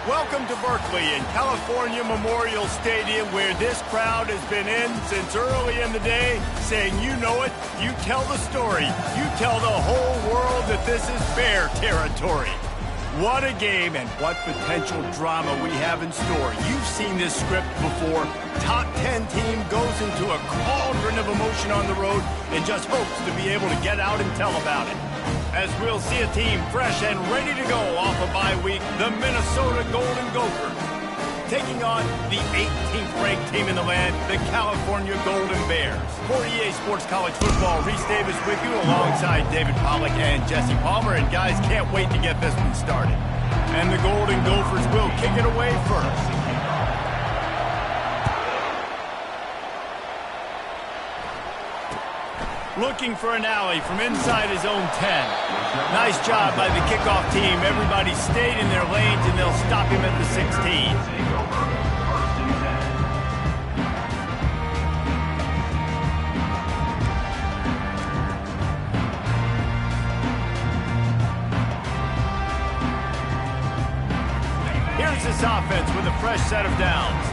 Welcome to Berkeley and California Memorial Stadium, where this crowd has been in since early in the day, saying you know it, you tell the story, you tell the whole world that this is Bear territory. What a game and what potential drama we have in store. You've seen this script before. Top 10 team goes into a cauldron of emotion on the road and just hopes to be able to get out and tell about it. As we'll see a team fresh and ready to go off a bye week, the Minnesota Golden Gophers, taking on the 18th ranked team in the land, the California Golden Bears. For EA Sports College Football, Reese Davis with you alongside David Pollack and Jesse Palmer. And guys, can't wait to get this one started. And the Golden Gophers will kick it away first. Looking for an alley from inside his own 10. Nice job by the kickoff team. Everybody stayed in their lanes, and they'll stop him at the 16. Here's this offense with a fresh set of downs.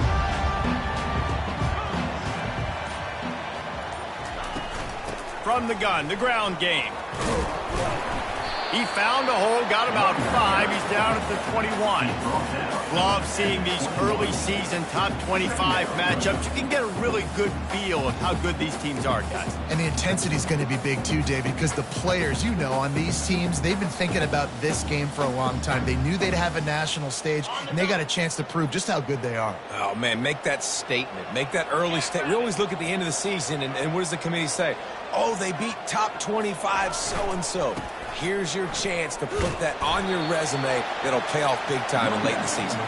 From the gun, the ground game. He found a hole, got about 5. He's down at the 21. Love seeing these early season top 25 matchups. You can get a really good feel of how good these teams are, guys. And the intensity is going to be big too, David, because the players, you know, on these teams, they've been thinking about this game for a long time. They knew they'd have a national stage, and they got a chance to prove just how good they are. Oh, man, make that statement. Make that early statement. We always look at the end of the season, and what does the committee say? Oh, they beat top 25 so-and-so. Here's your chance to put that on your resume that'll pay off big time and late in the season.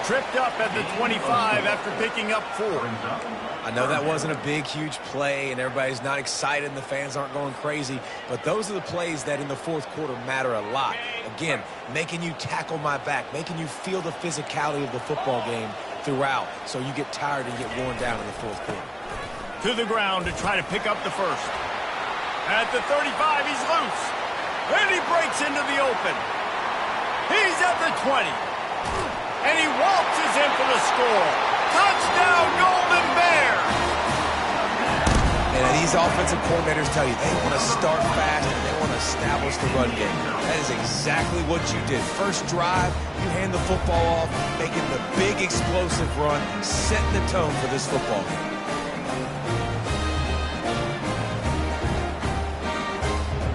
Tripped up at the 25 after picking up 4. I know that wasn't a big, huge play, and everybody's not excited, and the fans aren't going crazy, but those are the plays that in the fourth quarter matter a lot. Again, making you tackle my back, making you feel the physicality of the football game throughout, so you get tired and get worn down in the fourth quarter. To the ground to try to pick up the first. At the 35, he's loose. And he breaks into the open. He's at the 20. And he waltzes in for the score. Touchdown, Golden Bears! And these offensive coordinators tell you they want to start fast and they want to establish the run game. That is exactly what you did. First drive, you hand the football off, making the big explosive run, setting the tone for this football game.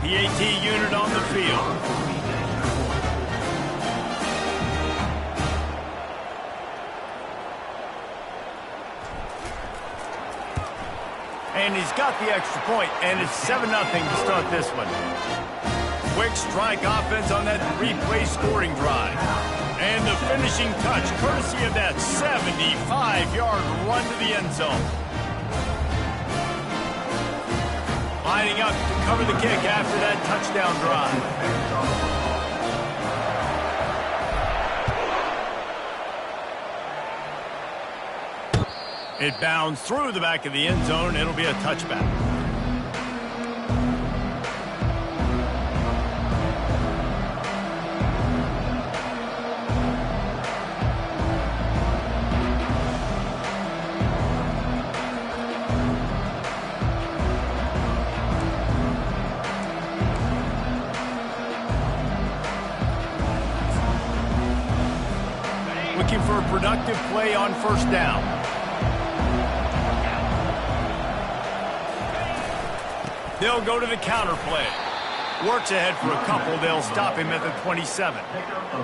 The AT unit on the field. And he's got the extra point, and it's 7-0 to start this one. Quick strike offense on that 3-play scoring drive. And the finishing touch, courtesy of that 75-yard run to the end zone. Lining up to cover the kick after that touchdown drive. It bounds through the back of the end zone. It'll be a touchback. Looking for a productive play on first down. They'll go to the counter play. Works ahead for a couple. They'll stop him at the 27.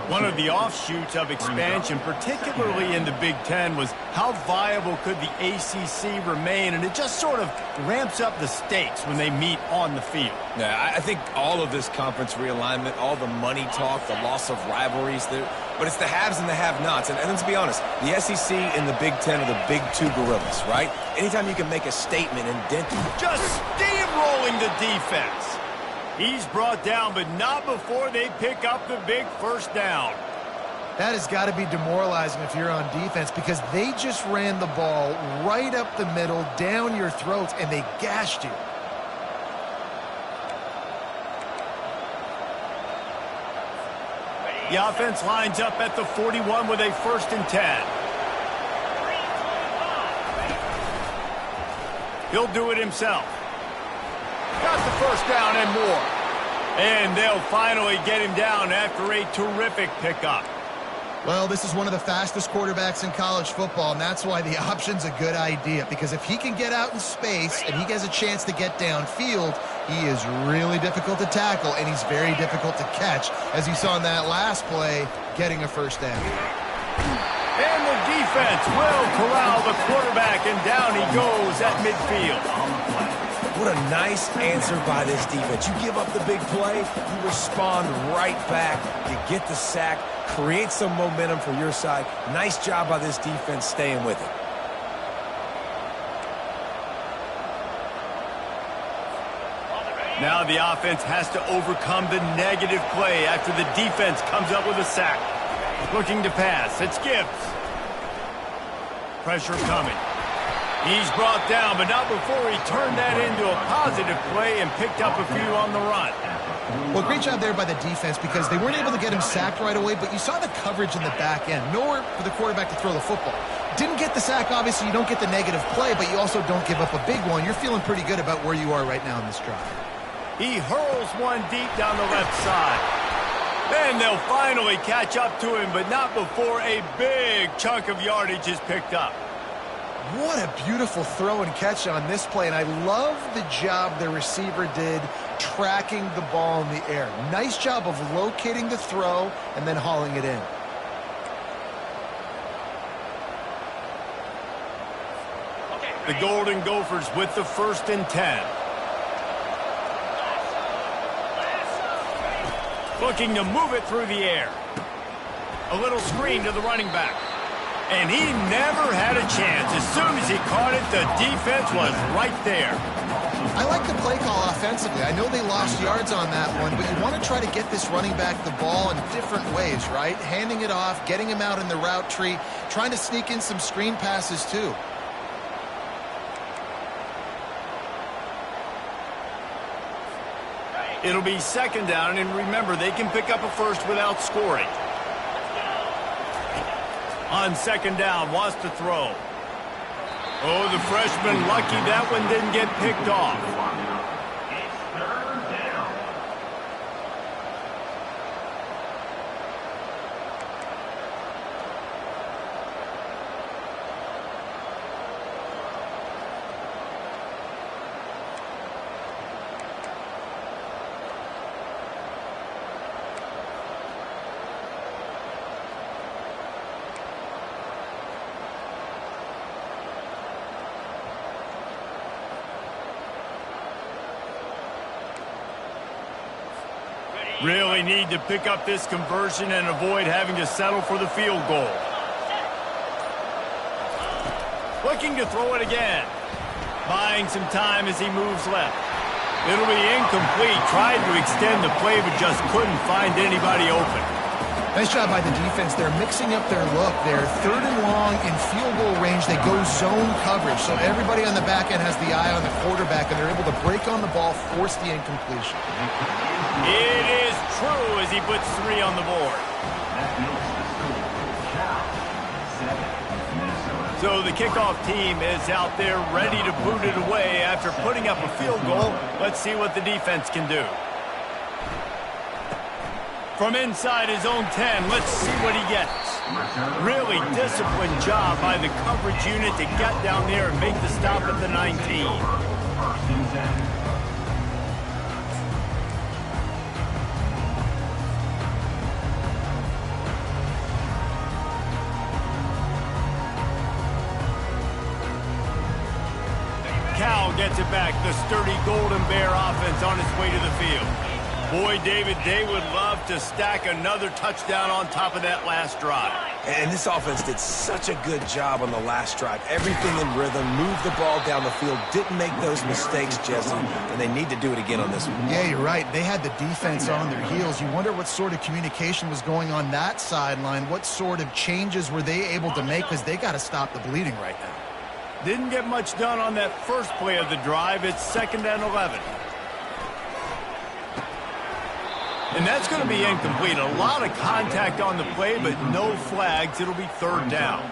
One of the offshoots of expansion, particularly in the Big Ten, was how viable could the ACC remain, and it just sort of ramps up the stakes when they meet on the field. Yeah, I think all of this conference realignment, all the money talk, the loss of rivalries, but it's the haves and the have-nots. And let's be honest, the SEC and the Big Ten are the big two gorillas, right? Anytime you can make a statement and dent them. Just steamrolling the defense. He's brought down, but not before they pick up the big first down. That has got to be demoralizing if you're on defense, because they just ran the ball right up the middle, down your throats, and they gashed you. The offense lines up at the 41 with a 1st and 10. He'll do it himself. Got the 1st down and more. And they'll finally get him down after a terrific pickup. Well, this is one of the fastest quarterbacks in college football, and that's why the option's a good idea. Because if he can get out in space and he gets a chance to get downfield, he is really difficult to tackle, and he's very difficult to catch, as you saw in that last play, getting a 1st down. And the defense will corral the quarterback, and down he goes at midfield. What a nice answer by this defense. You give up the big play, you respond right back, you get the sack, create some momentum for your side. Nice job by this defense staying with it. Now the offense has to overcome the negative play after the defense comes up with a sack. Looking to pass. It's Gibbs. Pressure coming. He's brought down, but not before he turned that into a positive play and picked up a few on the run. Well, great job there by the defense because they weren't able to get him sacked right away, but you saw the coverage in the back end. Nowhere for the quarterback to throw the football. Didn't get the sack, obviously. You don't get the negative play, but you also don't give up a big one. You're feeling pretty good about where you are right now in this drive. He hurls one deep down the left side. Then they'll finally catch up to him, but not before a big chunk of yardage is picked up. What a beautiful throw and catch on this play, and I love the job the receiver did tracking the ball in the air. Nice job of locating the throw and then hauling it in. The Golden Gophers with the 1st and 10. Looking to move it through the air. A little screen to the running back. And he never had a chance. As soon as he caught it, the defense was right there. I like the play call offensively. I know they lost yards on that one, but you want to try to get this running back the ball in different ways, right? Handing it off, getting him out in the route tree, trying to sneak in some screen passes too. It'll be 2nd down, and remember, they can pick up a 1st without scoring. On 2nd down, wants to throw. Oh, the freshman lucky that one didn't get picked off. Really need to pick up this conversion and avoid having to settle for the field goal. Looking to throw it again. Buying some time as he moves left. It'll be incomplete. Tried to extend the play, but just couldn't find anybody open. Nice job by the defense. They're mixing up their look. They're 3rd and long in field goal range. They go zone coverage. So everybody on the back end has the eye on the quarterback, and they're able to break on the ball, force the incompletion. It is true as he puts 3 on the board. So the kickoff team is out there ready to boot it away after putting up a field goal. Let's see what the defense can do. From inside his own 10, let's see what he gets. Really disciplined job by the coverage unit to get down there and make the stop at the 19. Cal gets it back. The sturdy Golden Bear offense on its way to the field. Boy, David, they would love to stack another touchdown on top of that last drive. And this offense did such a good job on the last drive. Everything in rhythm, moved the ball down the field, didn't make those mistakes, Jesse, and they need to do it again on this one. Yeah, you're right. They had the defense on their heels. You wonder what sort of communication was going on that sideline. What sort of changes were they able to make, because they got to stop the bleeding right now. Didn't get much done on that first play of the drive. It's 2nd and 11. And that's going to be incomplete. A lot of contact on the play, but no flags. It'll be third down.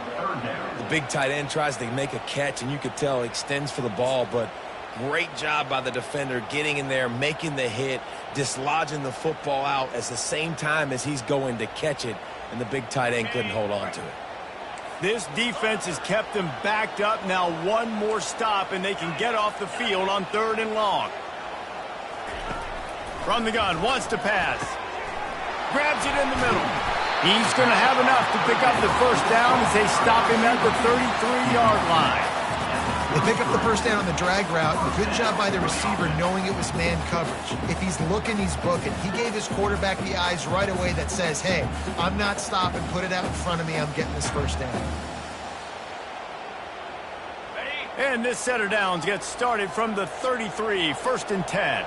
The big tight end tries to make a catch, and you could tell he extends for the ball, but great job by the defender getting in there, making the hit, dislodging the football out at the same time as he's going to catch it, and the big tight end couldn't hold on to it. This defense has kept them backed up. Now one more stop, and they can get off the field on 3rd and long. From the gun, wants to pass. Grabs it in the middle. He's going to have enough to pick up the first down as they stop him at the 33-yard line. They pick up the first down on the drag route. A good job by the receiver knowing it was man coverage. If he's looking, he's booking. He gave his quarterback the eyes right away that says, hey, I'm not stopping. Put it out in front of me. I'm getting this first down. And this set of downs gets started from the 33, 1st and 10.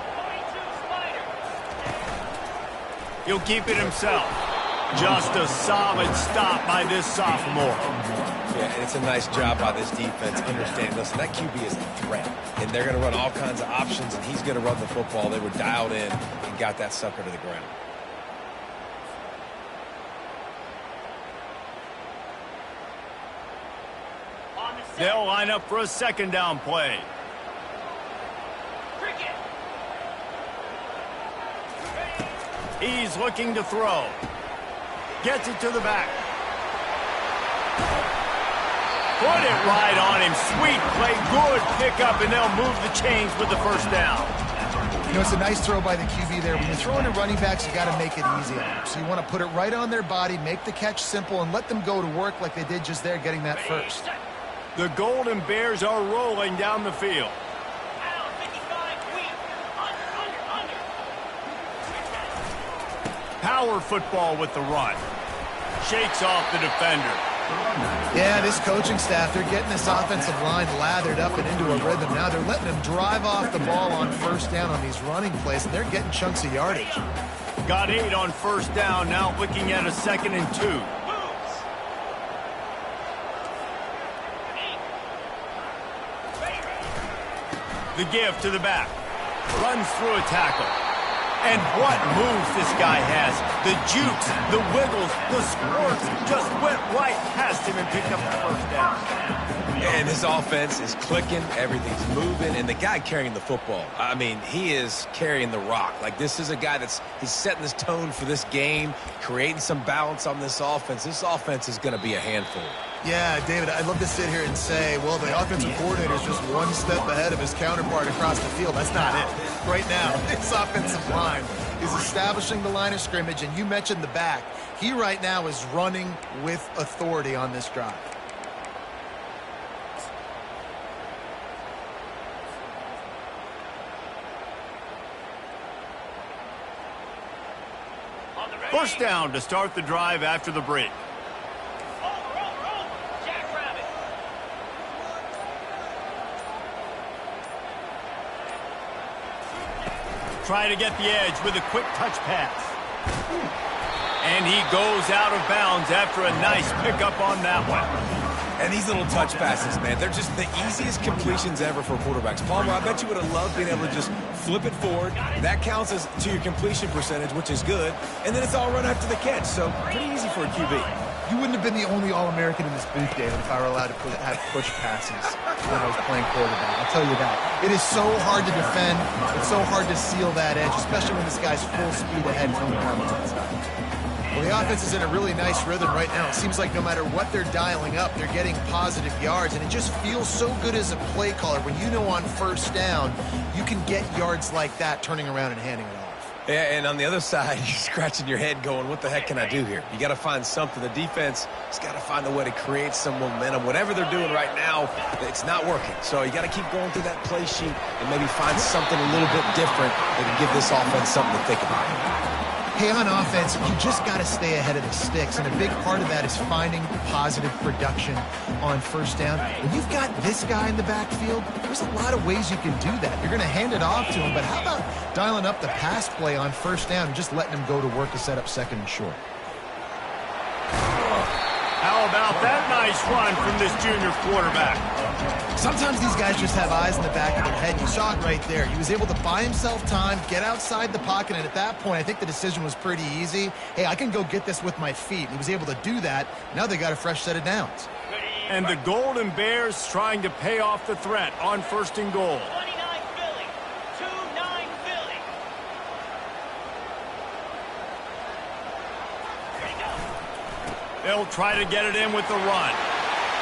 He'll keep it himself. Just a solid stop by this sophomore. Yeah, and it's a nice job by this defense understanding, listen, that QB is a threat, and they're going to run all kinds of options, and he's going to run the football. They were dialed in and got that sucker to the ground. They'll line up for a 2nd down play. He's looking to throw. Gets it to the back. Put it right on him. Sweet play. Good pickup, and they'll move the chains with the first down. You know, it's a nice throw by the QB there. When you're throwing to running backs, you got to make it easy on them. So you want to put it right on their body, make the catch simple, and let them go to work like they did just there, getting that first. The Golden Bears are rolling down the field. Power football with the run. Shakes off the defender. Yeah, this coaching staff, they're getting this offensive line lathered up and into a rhythm. Now they're letting them drive off the ball on first down on these running plays, and they're getting chunks of yardage. Got 8 on first down, now looking at a 2nd and 2. The give to the back. Runs through a tackle. And what moves this guy has. The jukes, the wiggles, the squirts just went right past him and picked up the first down. And his offense is clicking, everything's moving, and the guy carrying the football, I mean, he is carrying the rock. Like, this is a guy he's setting this tone for this game, creating some balance on this offense. This offense is going to be a handful. Yeah, David, I'd love to sit here and say, well, the offensive coordinator is just one step ahead of his counterpart across the field. That's not it. Right now, this offensive line is establishing the line of scrimmage, and you mentioned the back. He right now is running with authority on this drive. First down to start the drive after the break. Try to get the edge with a quick touch pass. And he goes out of bounds after a nice pickup on that one. And these little touch passes, man, they're just the easiest completions ever for quarterbacks. Palmer, I bet you would have loved being able to just flip it forward. That counts as to your completion percentage, which is good. And then it's all run after the catch, so pretty easy for a QB. You wouldn't have been the only All-American in this booth, David, if I were allowed to have push passes when I was playing quarterback. I'll tell you that. It is so hard to defend. It's so hard to seal that edge, especially when this guy's full speed ahead. Well, the offense is in a really nice rhythm right now. It seems like no matter what they're dialing up, they're getting positive yards, and it just feels so good as a play caller when you know on first down you can get yards like that turning around and handing it off. Yeah, and on the other side, you're scratching your head going, what the heck can I do here? You got to find something. The defense has got to find a way to create some momentum. Whatever they're doing right now, it's not working. So you got to keep going through that play sheet and maybe find something a little bit different that can give this offense something to think about. Hey, on offense, you just got to stay ahead of the sticks, and a big part of that is finding positive production on first down. When you've got this guy in the backfield, there's a lot of ways you can do that. You're going to hand it off to him, but how about dialing up the pass play on first down and just letting him go to work to set up 2nd and short? Out How about that nice run from this junior quarterback? Sometimes these guys just have eyes in the back of their head. You saw it right there. He was able to buy himself time, get outside the pocket, and at that point, I think the decision was pretty easy. Hey, I can go get this with my feet. And he was able to do that. Now they got a fresh set of downs. And the Golden Bears trying to pay off the threat on 1st and goal. 29 Philly. 2-9 Philly. Here you go. They'll try to get it in with the run.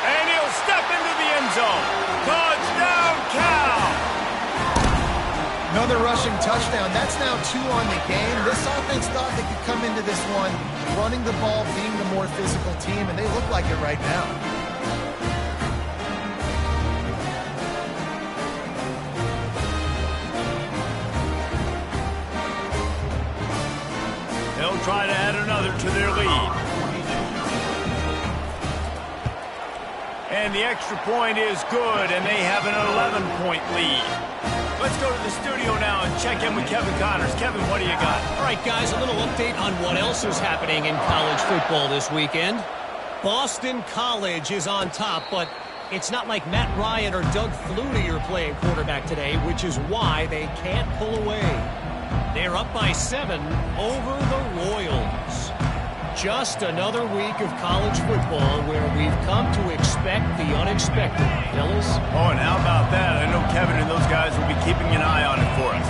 And he'll step into the end zone. Touchdown, Cal! Another rushing touchdown. That's now 2 on the game. This offense thought they could come into this one running the ball, being the more physical team, and they look like it right now. They'll try to add another to their lead. And the extra point is good, and they have an 11-point lead. Let's go to the studio now and check in with Kevin Connors. Kevin, what do you got? All right, guys, a little update on what else is happening in college football this weekend. Boston College is on top, but it's not like Matt Ryan or Doug Flutie are playing quarterback today, which is why they can't pull away. They're up by 7 over the Royals. Just another week of college football where we've come to expect the unexpected, fellas. Oh, and how about that? I know Kevin and those guys will be keeping an eye on it for us.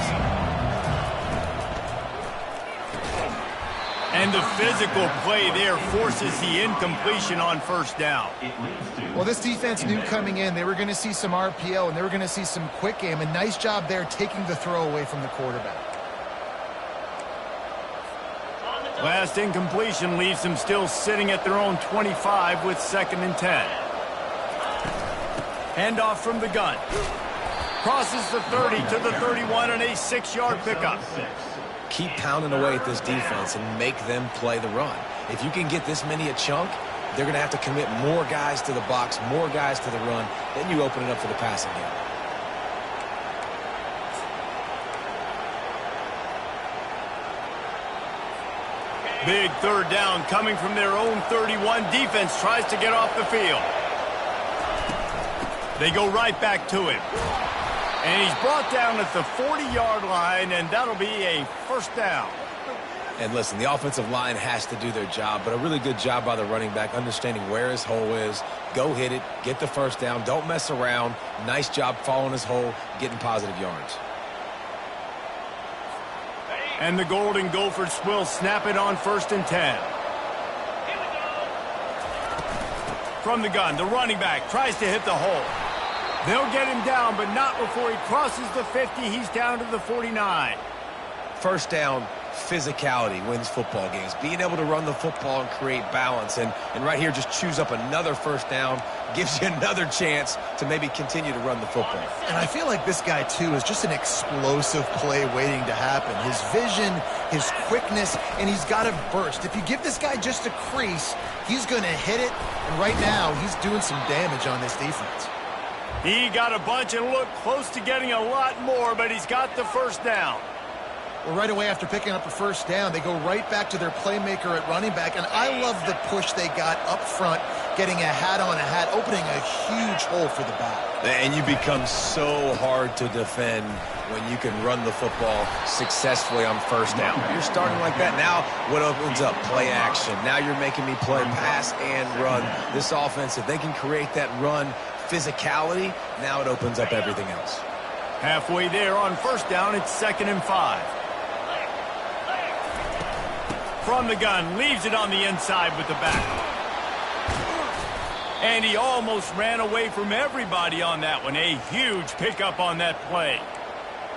And the physical play there forces the incompletion on 1st down. Well, this defense knew coming in they were going to see some RPO and they were going to see some quick game. A nice job there taking the throw away from the quarterback. Last incompletion leaves them still sitting at their own 25 with 2nd and 10. Handoff from the gun. Crosses the 30 to the 31 and a 6-yard pickup. Keep pounding away at this defense and make them play the run. If you can get this many a chunk, they're going to have to commit more guys to the box, more guys to the run. Then you open it up for the passing game. Big 3rd down coming from their own 31. Defense tries to get off the field. They go right back to him. And he's brought down at the 40-yard line, and that'll be a 1st down. And listen, the offensive line has to do their job, but a really good job by the running back, understanding where his hole is. Go hit it, get the 1st down, don't mess around. Nice job following his hole, getting positive yards. And the Golden Gophers will snap it on 1st and 10. From the gun, the running back tries to hit the hole. They'll get him down, but not before he crosses the 50. He's down to the 49. 1st down, physicality wins football games. Being able to run the football and create balance. And right here, just choose up another 1st down. Gives you another chance to maybe continue to run the football. And I feel like this guy, too, is just an explosive play waiting to happen. His vision, his quickness, and he's got a burst. If you give this guy just a crease, he's going to hit it. And right now, he's doing some damage on this defense. He got a bunch and looked close to getting a lot more, but he's got the 1st down. Well, right away after picking up a 1st down, they go right back to their playmaker at running back. And I love the push they got up front, getting a hat on a hat, opening a huge hole for the back. And you become so hard to defend when you can run the football successfully on 1st down. You're starting like that. Now what opens up? Play action. Now you're making me play pass and run. This offense, if they can create that run physicality, now it opens up everything else. Halfway there on 1st down, it's 2nd and 5. From the gun, leaves it on the inside with the back. And he almost ran away from everybody on that one. A huge pickup on that play.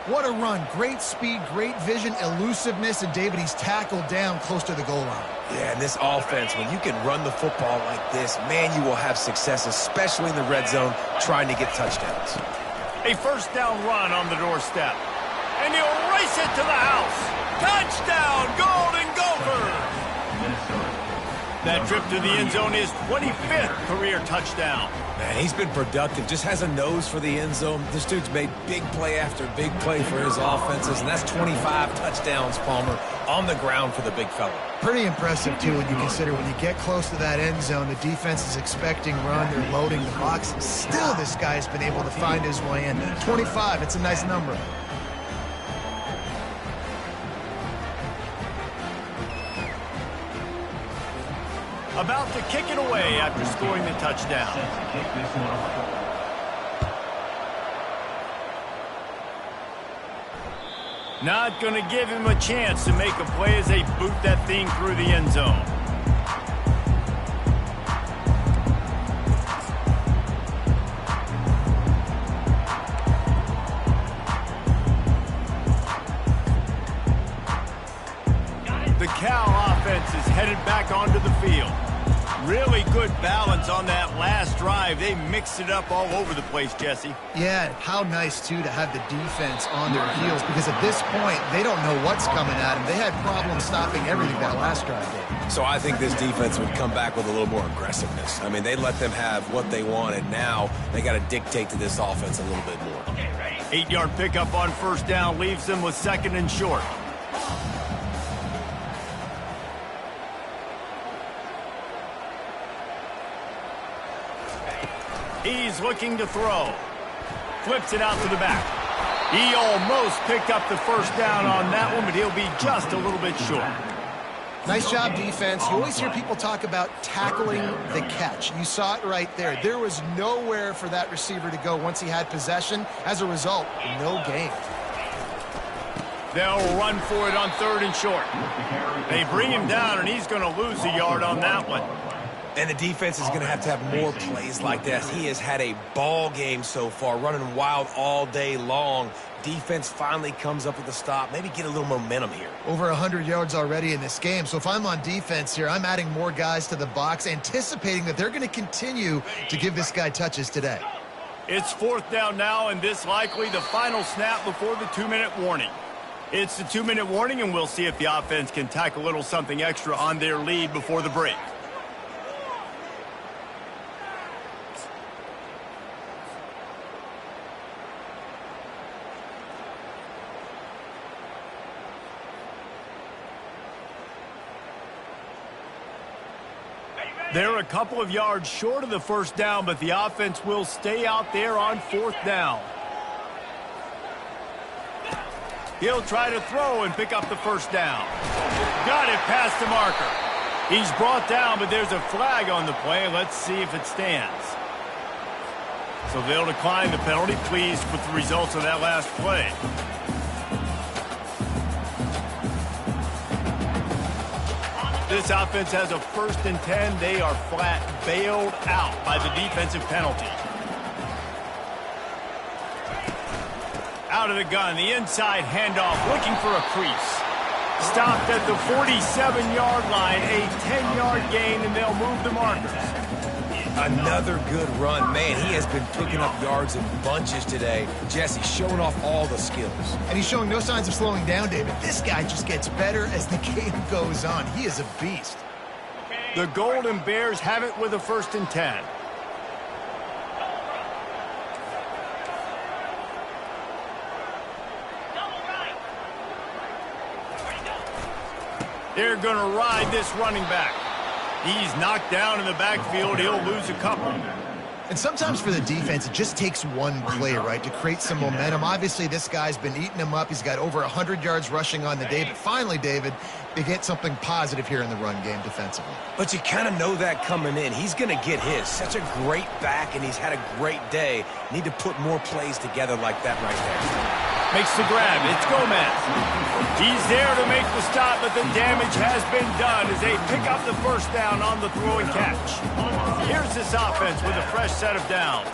What a run. Great speed, great vision, elusiveness, and David, he's tackled down close to the goal line. Yeah, and this offense, when you can run the football like this, man, you will have success, especially in the red zone, trying to get touchdowns. A 1st down run on the doorstep. And he'll race it to the house. Touchdown, Golden Gophers! That trip to the end zone is 25th career touchdown. Man, he's been productive. Just has a nose for the end zone. This dude's made big play after big play for his offenses, and that's 25 touchdowns, Palmer. on the ground for the big fella. Pretty impressive, too, when you consider when you get close to that end zone, the defense is expecting run, they're loading the box. Still, this guy's been able to find his way in. 25, it's a nice number. About to kick it away after scoring the touchdown. Not going to give him a chance to make a play as they boot that thing through the end zone. The Cal offense is headed back onto the field. Really good balance on that last drive. They mixed it up all over the place, Jesse. Yeah, how nice, too, to have the defense on their heels, because at this point, they don't know what's coming at them. They had problems stopping everything that last drive did. So I think this defense would come back with a little more aggressiveness. I mean, they let them have what they wanted. Now they got to dictate to this offense a little bit more. 8-yard pickup on first down leaves them with 2nd and short. He's looking to throw. Flips it out to the back. He almost picked up the first down on that one, but he'll be just a little bit short. Nice job, defense. You always hear people talk about tackling the catch. You saw it right there. There was nowhere for that receiver to go once he had possession. As a result, no gain. They'll run for it on 3rd and short. They bring him down, and he's going to lose a yard on that one. And the defense is going to have more plays like this. He has had a ball game so far, running wild all day long. Defense finally comes up with a stop. Maybe get a little momentum here. Over 100 yards already in this game. So if I'm on defense here, I'm adding more guys to the box, anticipating that they're going to continue to give this guy touches today. It's 4th down now, and this likely the final snap before the 2-minute warning. It's the 2-minute warning, and we'll see if the offense can tack a little something extra on their lead before the break. They're a couple of yards short of the first down, but the offense will stay out there on 4th down. He'll try to throw and pick up the first down. Got it past the marker. He's brought down, but there's a flag on the play. Let's see if it stands. So they'll decline the penalty. Pleased with the results of that last play. This offense has a 1st and 10. They are flat bailed out by the defensive penalty. Out of the gun, the inside handoff, looking for a crease. Stopped at the 47-yard line, a 10-yard gain, and they'll move the markers. Another good run. Man, he has been picking up yards in bunches today. Jesse showing off all the skills. And he's showing no signs of slowing down, David. This guy just gets better as the game goes on. He is a beast. The Golden Bears have it with a 1st and 10. They're going to ride this running back. He's knocked down in the backfield. He'll lose a couple. And sometimes for the defense, it just takes one play, right, to create some momentum. Obviously, this guy's been eating him up. He's got over 100 yards rushing on the day. But finally, David, they get something positive here in the run game defensively. But you kind of know that coming in. He's going to get his. Such a great back, and he's had a great day. Need to put more plays together like that right there. Makes the grab. It's Gomez. He's there to make the stop, but the damage has been done as they pick up the first down on the throw and catch. Here's this offense with a fresh set of downs.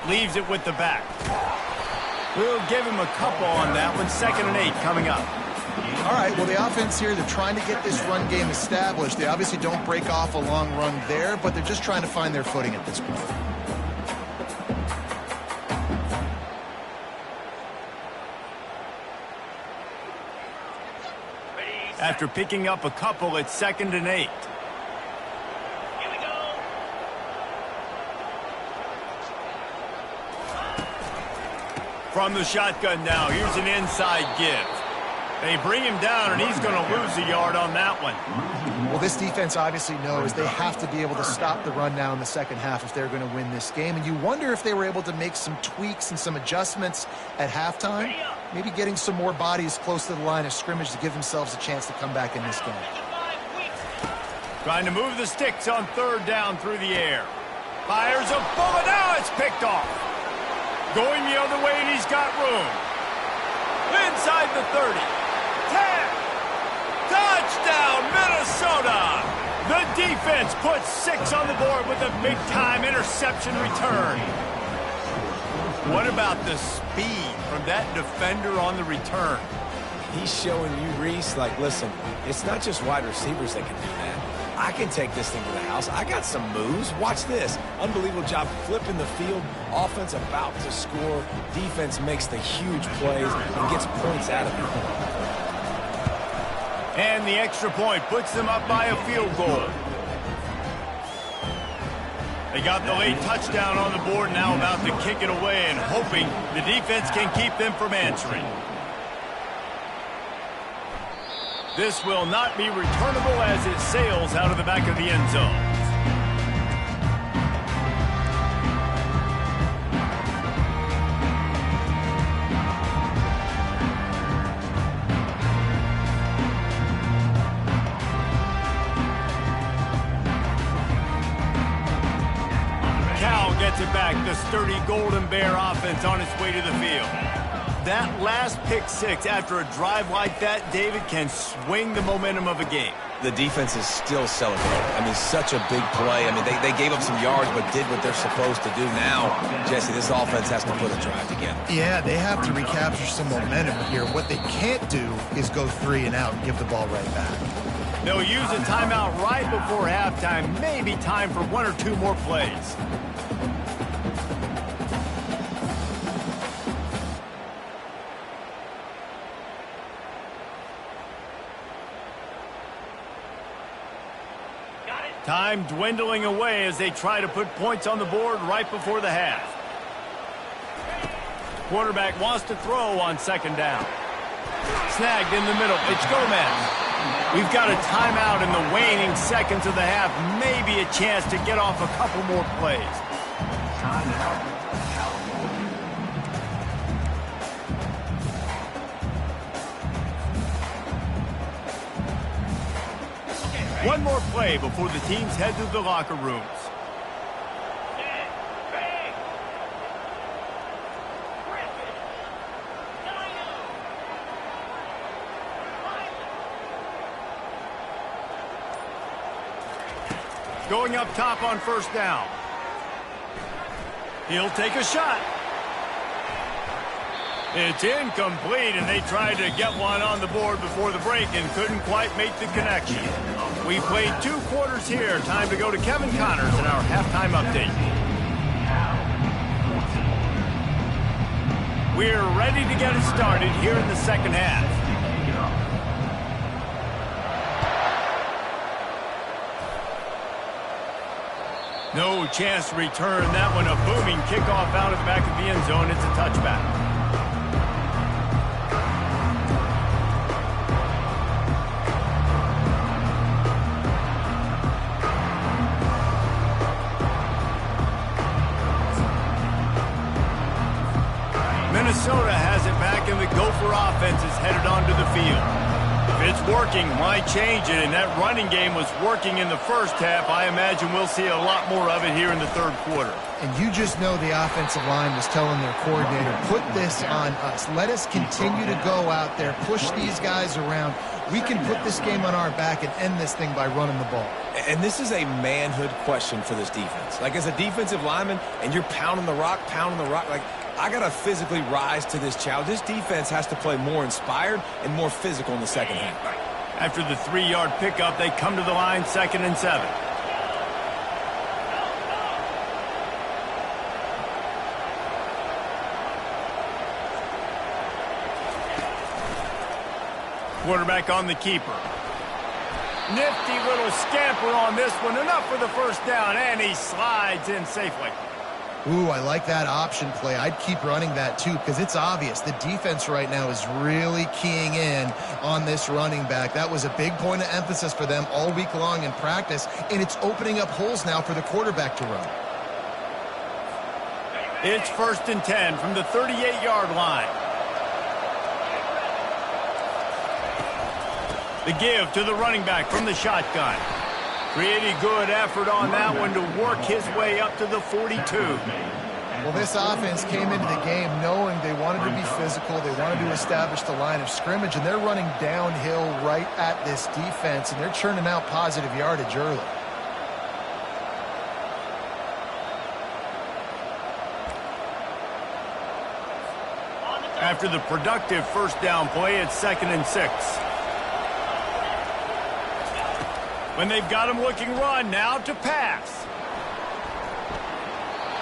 Leaves it with the back. We'll give him a couple on that one. 2nd and 8 coming up. All right, well, the offense here, they're trying to get this run game established. They obviously don't break off a long run there, but they're just trying to find their footing at this point. After picking up a couple, it's 2nd and 8. From the shotgun now, here's an inside give. They bring him down, and he's going to lose a yard on that one. Well, this defense obviously knows they have to be able to stop the run now in the second half if they're going to win this game. And you wonder if they were able to make some tweaks and some adjustments at halftime, maybe getting some more bodies close to the line of scrimmage to give themselves a chance to come back in this game. Trying to move the sticks on third down through the air. Fires a bullet. Now it's picked off. Going the other way, and he's got room. Inside the 30. 10. Touchdown, Minnesota. The defense puts 6 on the board with a big-time interception return. What about the speed from that defender on the return? He's showing you, Reese, like, listen, it's not just wide receivers that can do that. I can take this thing to the house. I got some moves. Watch this. Unbelievable job flipping the field. Offense about to score. Defense makes the huge plays and gets points out of it. And the extra point puts them up by a field goal. They got the late touchdown on the board, now about to kick it away and hoping the defense can keep them from answering. This will not be returnable as it sails out of the back of the end zone. Cal gets it back. The sturdy Golden Bear offense on its way to the field. That last pick six after a drive like that, David, can swing the momentum of a game. The defense is still celebrating. I mean, such a big play. I mean, they gave up some yards but did what they're supposed to do. Now, Jesse, this offense has to put a drive together. Yeah, they have to recapture some momentum here. What they can't do is go 3 and out and give the ball right back. They'll use a timeout right before halftime. Maybe time for 1 or 2 more plays. Time dwindling away as they try to put points on the board right before the half. Quarterback wants to throw on second down. Snagged in the middle. It's Gomez. We've got a timeout in the waning seconds of the half. Maybe a chance to get off a couple more plays. One more play before the teams head to the locker rooms. Going up top on first down. He'll take a shot. It's incomplete, and they tried to get one on the board before the break and couldn't quite make the connection. We played 2 quarters here. Time to go to Kevin Connors in our halftime update. We're ready to get it started here in the second half. No chance to return that one. A booming kickoff out of the back of the end zone. It's a touchback. Minnesota has it back, and the Gopher offense is headed onto the field. If it's working, why change it? And that running game was working in the first half. I imagine we'll see a lot more of it here in the third quarter. And you just know the offensive line was telling their coordinator, put this on us. Let us continue to go out there, push these guys around. We can put this game on our back and end this thing by running the ball. And this is a manhood question for this defense. Like, as a defensive lineman, and you're pounding the rock, like, I got to physically rise to this challenge. This defense has to play more inspired and more physical in the second half. After the 3-yard pickup, they come to the line, 2nd and 7. Quarterback on the keeper. Nifty little scamper on this one. Enough for the first down, and he slides in safely. Ooh, I like that option play. I'd keep running that too because it's obvious. The defense right now is really keying in on this running back. That was a big point of emphasis for them all week long in practice, and it's opening up holes now for the quarterback to run. It's 1st and 10 from the 38-yard line. The give to the running back from the shotgun. Pretty good effort on that one to work his way up to the 42. Well, this offense came into the game knowing they wanted to be physical. They wanted to establish the line of scrimmage, and they're running downhill right at this defense, and they're churning out positive yardage early. After the productive first down play, it's 2nd and 6. When they've got him looking run, now to pass.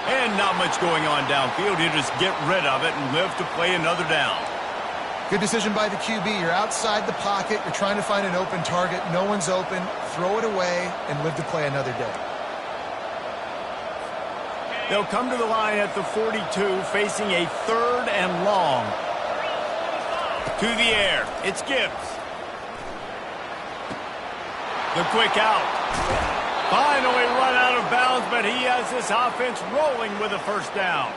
And not much going on downfield. He'll just get rid of it and live to play another down. Good decision by the QB. You're outside the pocket. You're trying to find an open target. No one's open. Throw it away and live to play another day. They'll come to the line at the 42, facing a 3rd and long. To the air. It's Gibbs. The quick out. Finally run out of bounds, but he has this offense rolling with a first down.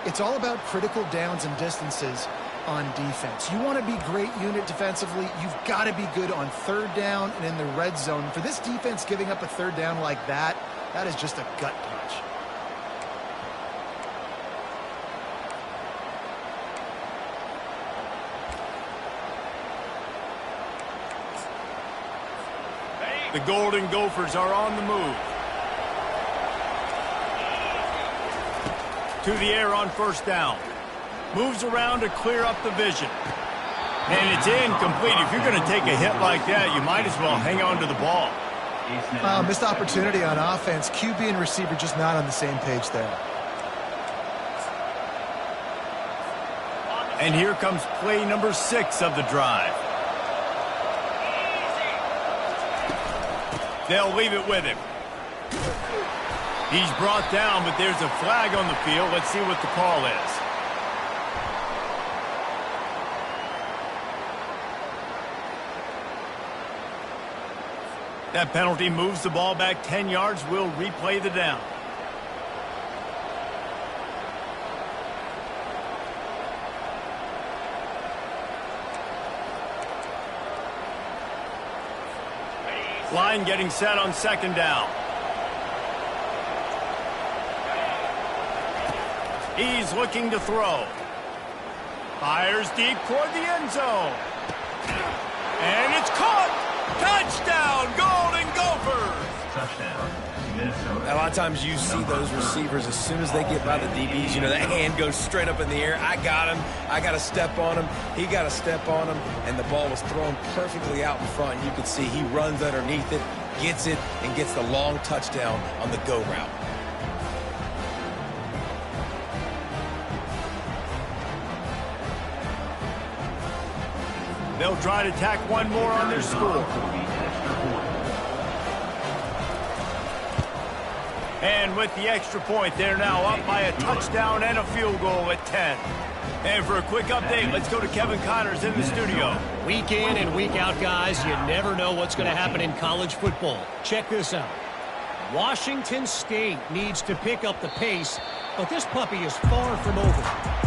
It's all about critical downs and distances on defense. You want to be great unit defensively. You've got to be good on 3rd down and in the red zone. For this defense giving up a 3rd down like that, that is just a gut punch. The Golden Gophers are on the move. To the air on 1st down. Moves around to clear up the vision. And it's incomplete. If you're going to take a hit like that, you might as well hang on to the ball. Missed opportunity on offense. QB and receiver just not on the same page there. And here comes play number 6 of the drive. They'll leave it with him. He's brought down, but there's a flag on the field. Let's see what the call is. That penalty moves the ball back 10 yards. We'll replay the down. Line getting set on 2nd down. He's looking to throw. Fires deep toward the end zone. And it's caught. Touchdown, Golden Gophers. Touchdown, Minnesota. A lot of times you see those receivers, as soon as they get by the DBs, you know, that hand goes straight up in the air. I got him. I got to step on him. He got to step on him. And the ball was thrown perfectly out in front. You can see he runs underneath it, gets it, and gets the long touchdown on the go route. They'll try to tack one more on their score. And with the extra point, they're now up by a touchdown and a field goal at 10. And for a quick update, let's go to Kevin Connors in the studio. Week in and week out, guys, you never know what's going to happen in college football. Check this out. Washington State needs to pick up the pace, but this puppy is far from over.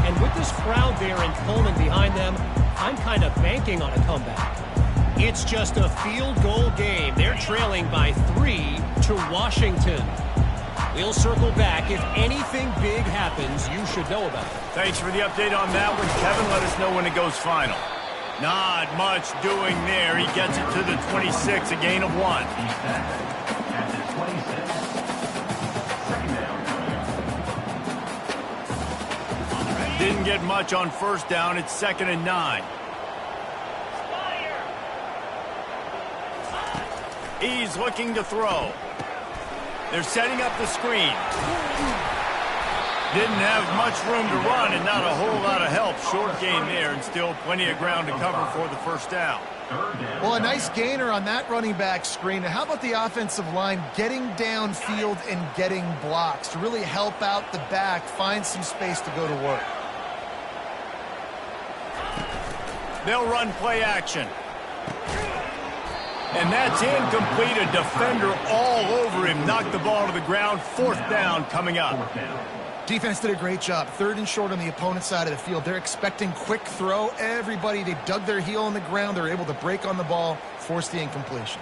And with this crowd there in Pullman behind them, I'm kind of banking on a comeback. It's just a field goal game. They're trailing by 3 to Washington. We'll circle back. If anything big happens, you should know about it. Thanks for the update on that one, Kevin. Let us know when it goes final. Not much doing there. He gets it to the 26, a gain of 1. At the 26. Second down. Didn't get much on 1st down. It's 2nd and 9. He's looking to throw. They're setting up the screen. Didn't have much room to run and not a whole lot of help. Short gain there and still plenty of ground to cover for the first down. Well, a nice gainer on that running back screen. How about the offensive line getting downfield and getting blocks to really help out the back, find some space to go to work? They'll run play action. And that's incomplete. A defender all over him. Knocked the ball to the ground. Fourth down coming up. Defense did a great job. 3rd and short on the opponent's side of the field. They're expecting quick throw. Everybody, they dug their heel on the ground. They're able to break on the ball, force the incompletion.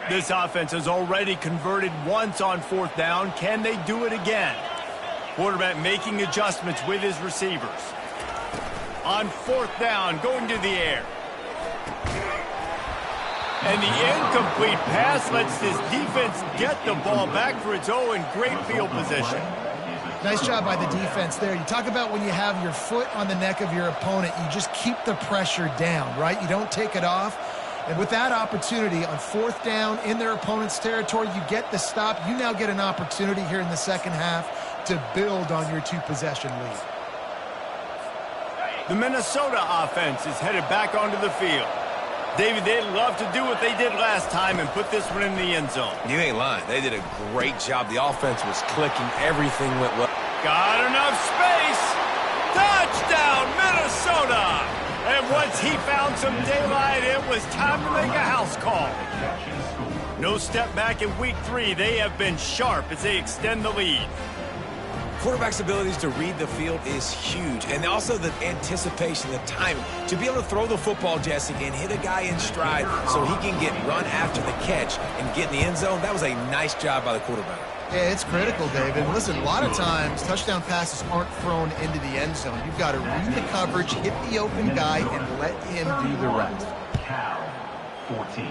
This offense has already converted once on 4th down. Can they do it again? Quarterback making adjustments with his receivers. On 4th down, going to the air. And the incomplete pass lets this defense get the ball back for its own. Great field position. Nice job by the defense there. You talk about when you have your foot on the neck of your opponent, you just keep the pressure down, right? You don't take it off. And with that opportunity on 4th down in their opponent's territory, you get the stop. You now get an opportunity here in the second half to build on your 2-possession lead. The Minnesota offense is headed back onto the field. David, they'd love to do what they did last time and put this one in the end zone. You ain't lying. They did a great job. The offense was clicking. Everything went well. Got enough space. Touchdown, Minnesota. And once he found some daylight, it was time to make a house call. No step back in week 3. They have been sharp as they extend the lead. Quarterback's abilities to read the field is huge. And also the anticipation, the timing. To be able to throw the football, Jesse, and hit a guy in stride so he can get run after the catch and get in the end zone, that was a nice job by the quarterback. Yeah, it's critical, David. Listen, a lot of times touchdown passes aren't thrown into the end zone. You've got to read the coverage, hit the open guy, and let him do the rest. Cal, 14.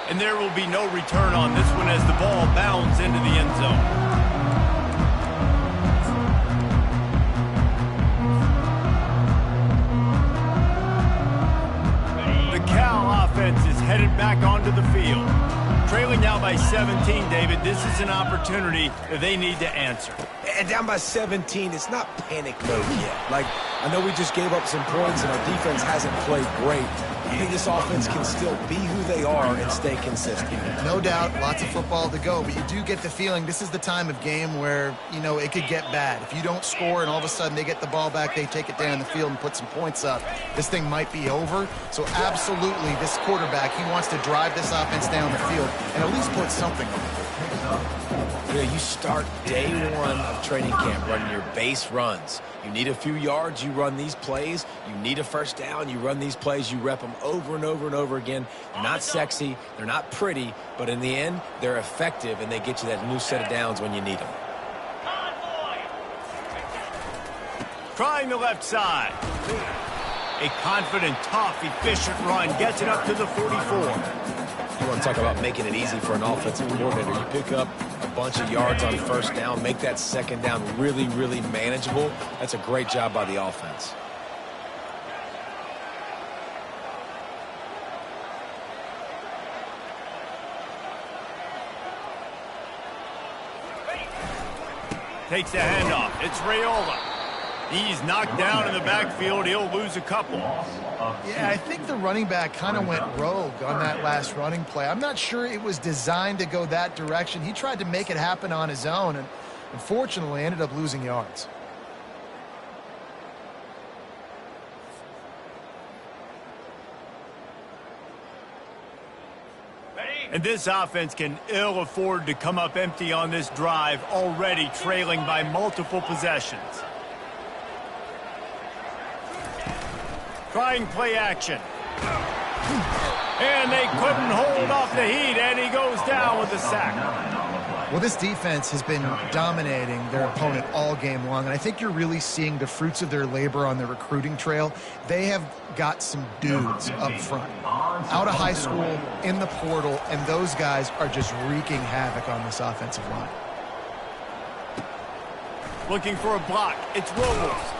And there will be no return on this one as the ball bounds into the end zone. The Cal offense is headed back onto the field. Trailing now by 17, David. This is an opportunity that they need to answer. And down by 17, it's not panic mode yet. Like, I know we just gave up some points and our defense hasn't played great. I think this offense can still be who they are and stay consistent. No doubt, lots of football to go, but you do get the feeling this is the time of game where, you know, it could get bad. If you don't score and all of a sudden they get the ball back, they take it down the field and put some points up, this thing might be over. So absolutely, this quarterback, he wants to drive this offense down the field and at least put something on it. Yeah, you start day 1 of training camp running your base runs. You need a few yards, you run these plays. You need a first down, you run these plays. You rep them over and over and over again. They're not sexy, they're not pretty, but in the end, they're effective, and they get you that new set of downs when you need them. Trying the left side. A confident, tough, efficient run gets it up to the 44. You want to talk about making it easy for an offensive coordinator. You pick up a bunch of yards on first down, make that second down really, really manageable. That's a great job by the offense. Takes the handoff. It's Raiola. He's knocked down in the backfield. He'll lose a couple. Yeah, I think the running back kind of went rogue on that last running play. I'm not sure it was designed to go that direction. He tried to make it happen on his own and unfortunately ended up losing yards. And this offense can ill afford to come up empty on this drive, already trailing by multiple possessions. Trying play action. And they couldn't hold off the heat, and he goes down with a sack. Well, this defense has been dominating their opponent all game long, and I think you're really seeing the fruits of their labor on the recruiting trail. They have got some dudes up front, out of high school, in the portal, and those guys are just wreaking havoc on this offensive line. Looking for a block. It's Robles.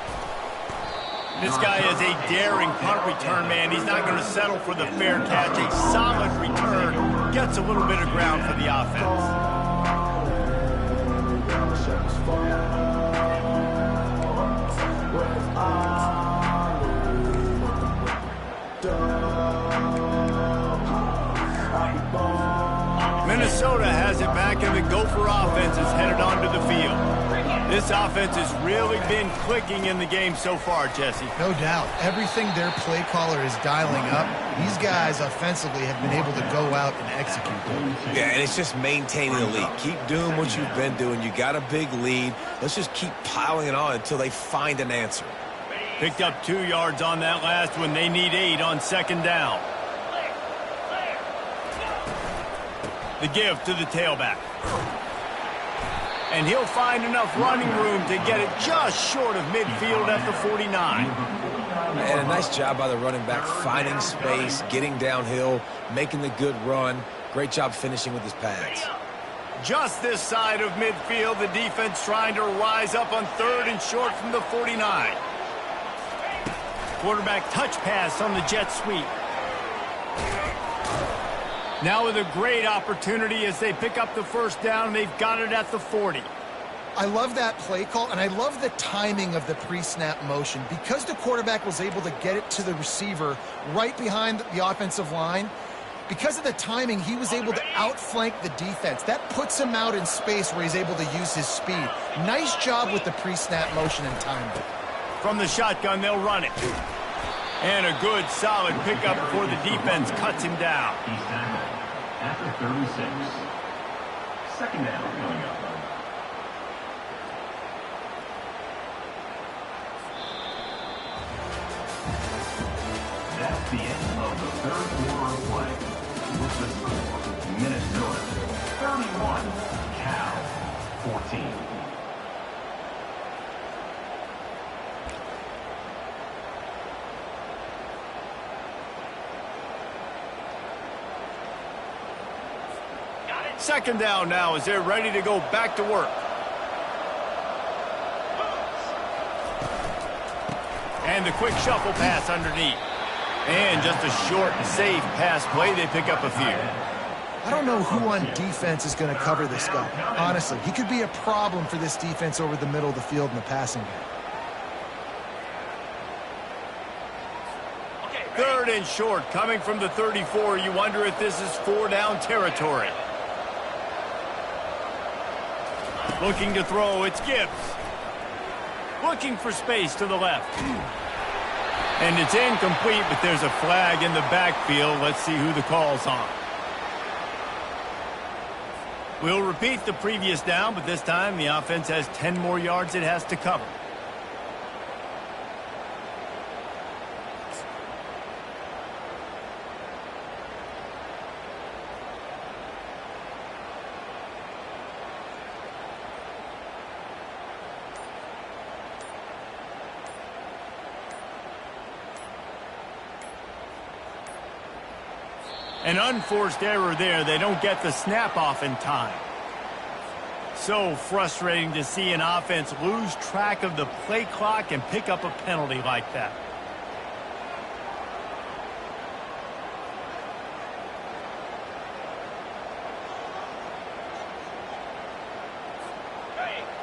This guy is a daring punt return man. He's not going to settle for the fair catch. A solid return. Gets a little bit of ground for the offense. Minnesota has it back, and the Gopher offense is headed onto the field. This offense has really been clicking in the game so far, Jesse. No doubt. Everything their play caller is dialing up, these guys offensively have been able to go out and execute them. Yeah, and it's just maintaining the lead. Keep doing what you've been doing. You got a big lead. Let's just keep piling it on until they find an answer. Picked up 2 yards on that last one. They need 8 on second down. The give to the tailback. And he'll find enough running room to get it just short of midfield at the 49. And a nice job by the running back, finding space, getting downhill, making the good run. Great job finishing with his pads. Just this side of midfield, the defense trying to rise up on 3rd and short from the 49. Quarterback touch pass on the jet sweep. Now with a great opportunity as they pick up the first down. They've got it at the 40. I love that play call, and I love the timing of the pre-snap motion. Because the quarterback was able to get it to the receiver right behind the offensive line, because of the timing, he was able to outflank the defense. That puts him out in space where he's able to use his speed. Nice job with the pre-snap motion and timing. From the shotgun, they'll run it. And a good, solid pickup before the defense cuts him down. He's tackled at the 36. Second down coming up. That's the end of the third quarter of play. With the score, Minnesota 31, Cal 14. Second down now as they're ready to go back to work. And the quick shuffle pass underneath. And just a short, safe pass play. They pick up a few. I don't know who on defense is going to cover this guy. Honestly, he could be a problem for this defense over the middle of the field in the passing game. 3rd and short coming from the 34. You wonder if this is 4-down territory. Looking to throw, it's Gibbs. Looking for space to the left. And it's incomplete, but there's a flag in the backfield. Let's see who the call's on. We'll repeat the previous down, but this time the offense has 10 more yards it has to cover. An unforced error there. They don't get the snap off in time. So frustrating to see an offense lose track of the play clock and pick up a penalty like that.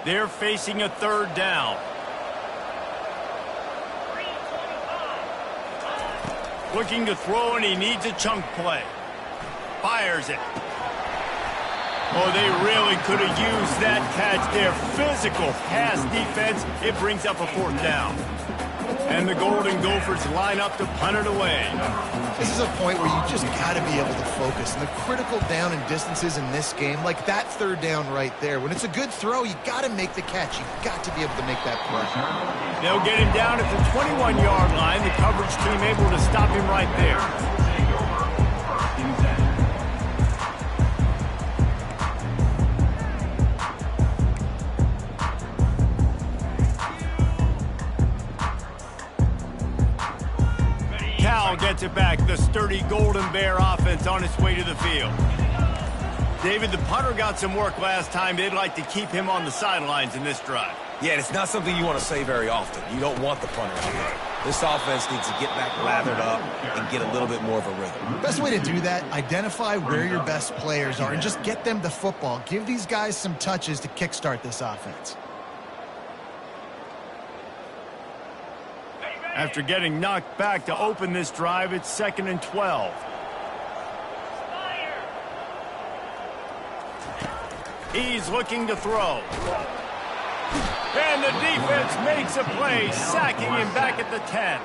They're facing a 3rd down. Looking to throw, and he needs a chunk play. Fires it. Oh, they really could have used that catch there. Physical pass defense. It brings up a 4th down. And the Golden Gophers line up to punt it away. This is a point where you just got to be able to focus. And the critical down and distances in this game, like that 3rd down right there, when it's a good throw, you got to make the catch. You got to be able to make that play. They'll get him down at the 21-yard line. The coverage team able to stop him right there. Cal gets it back. The sturdy Golden Bear offense on its way to the field. David, the punter got some work last time. They'd like to keep him on the sidelines in this drive. Yeah, and it's not something you want to say very often. You don't want the punter out there. This offense needs to get back lathered up and get a little bit more of a rhythm. Best way to do that, identify where your best players are and just get them the football. Give these guys some touches to kickstart this offense. After getting knocked back to open this drive, it's 2nd and 12. He's looking to throw. And the defense makes a play, sacking him back at the 10.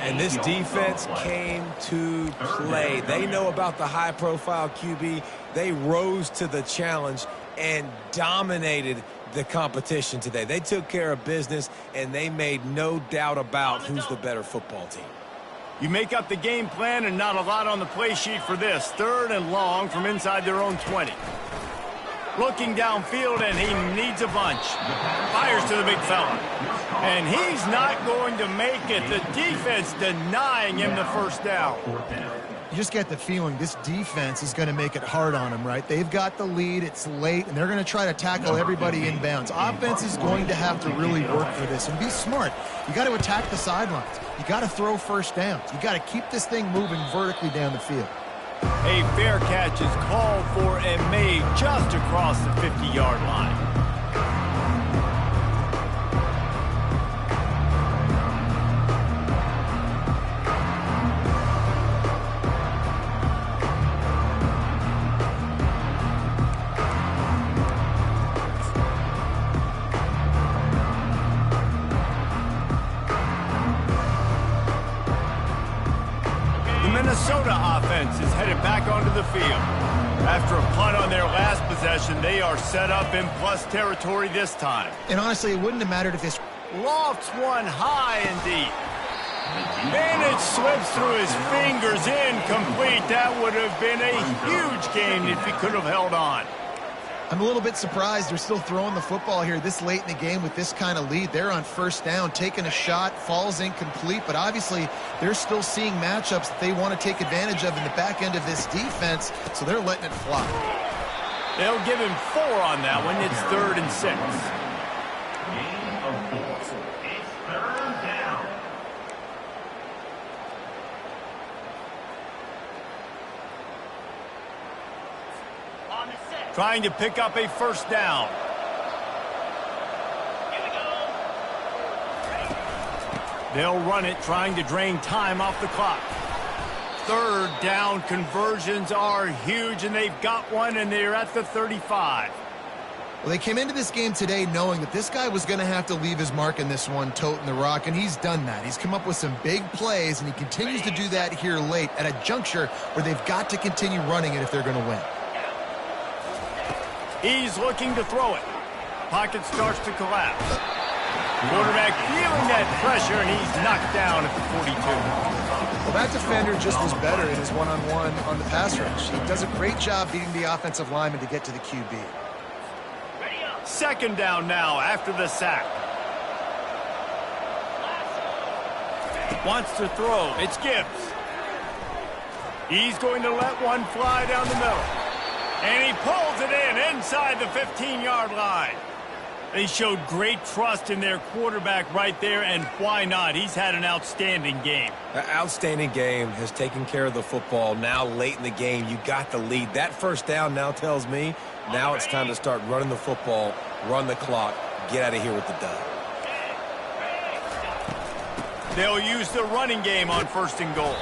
And this defense came to play. They know about the high-profile QB. They rose to the challenge and dominated the competition today. They took care of business, and they made no doubt about who's the better football team. You make up the game plan and not a lot on the play sheet for this. 3rd and long from inside their own 20. Looking downfield, and he needs a bunch. Fires to the big fella. And he's not going to make it. The defense denying him the first down. You just get the feeling this defense is going to make it hard on him, right? They've got the lead. It's late, and they're going to try to tackle everybody inbounds. Offense is going to have to really work for this and be smart. You got to attack the sidelines. You got to throw first downs. You got to keep this thing moving vertically down the field. A fair catch is called for and made just across the 50-yard line. Minnesota offense is headed back onto the field. After a punt on their last possession, they are set up in plus territory this time. And honestly, it wouldn't have mattered if this Lofts one high and deep. And it slips through his fingers, incomplete. That would have been a huge gain if he could have held on. I'm a little bit surprised they're still throwing the football here this late in the game with this kind of lead. They're on first down, taking a shot, falls incomplete, but obviously they're still seeing matchups that they want to take advantage of in the back end of this defense, so they're letting it fly. They'll give him 4 on that one. It's 3rd and 6. Gain of 4. It's 3rd down. On the set. Trying to pick up a first down. Here we go. They'll run it, trying to drain time off the clock. 3rd down conversions are huge, and they've got one, and they're at the 35. Well, they came into this game today knowing that this guy was going to have to leave his mark in this one, toting the rock, and he's done that. He's come up with some big plays, and he continues to do that here late at a juncture where they've got to continue running it if they're going to win. He's looking to throw it. Pocket starts to collapse. Quarterback feeling that pressure, and he's knocked down at the 42. Well, that defender just was better in his one-on-one on the pass rush. He does a great job beating the offensive lineman to get to the QB. 2nd down now after the sack. Wants to throw. It's Gibbs. He's going to let one fly down the middle. And he pulls it in inside the 15-yard line. They showed great trust in their quarterback right there, and why not? He's had an outstanding game. An outstanding game, has taken care of the football. Now late in the game, you got the lead. That first down now tells me now it's time to start running the football, run the clock, get out of here with the dub. They'll use the running game on 1st and goal.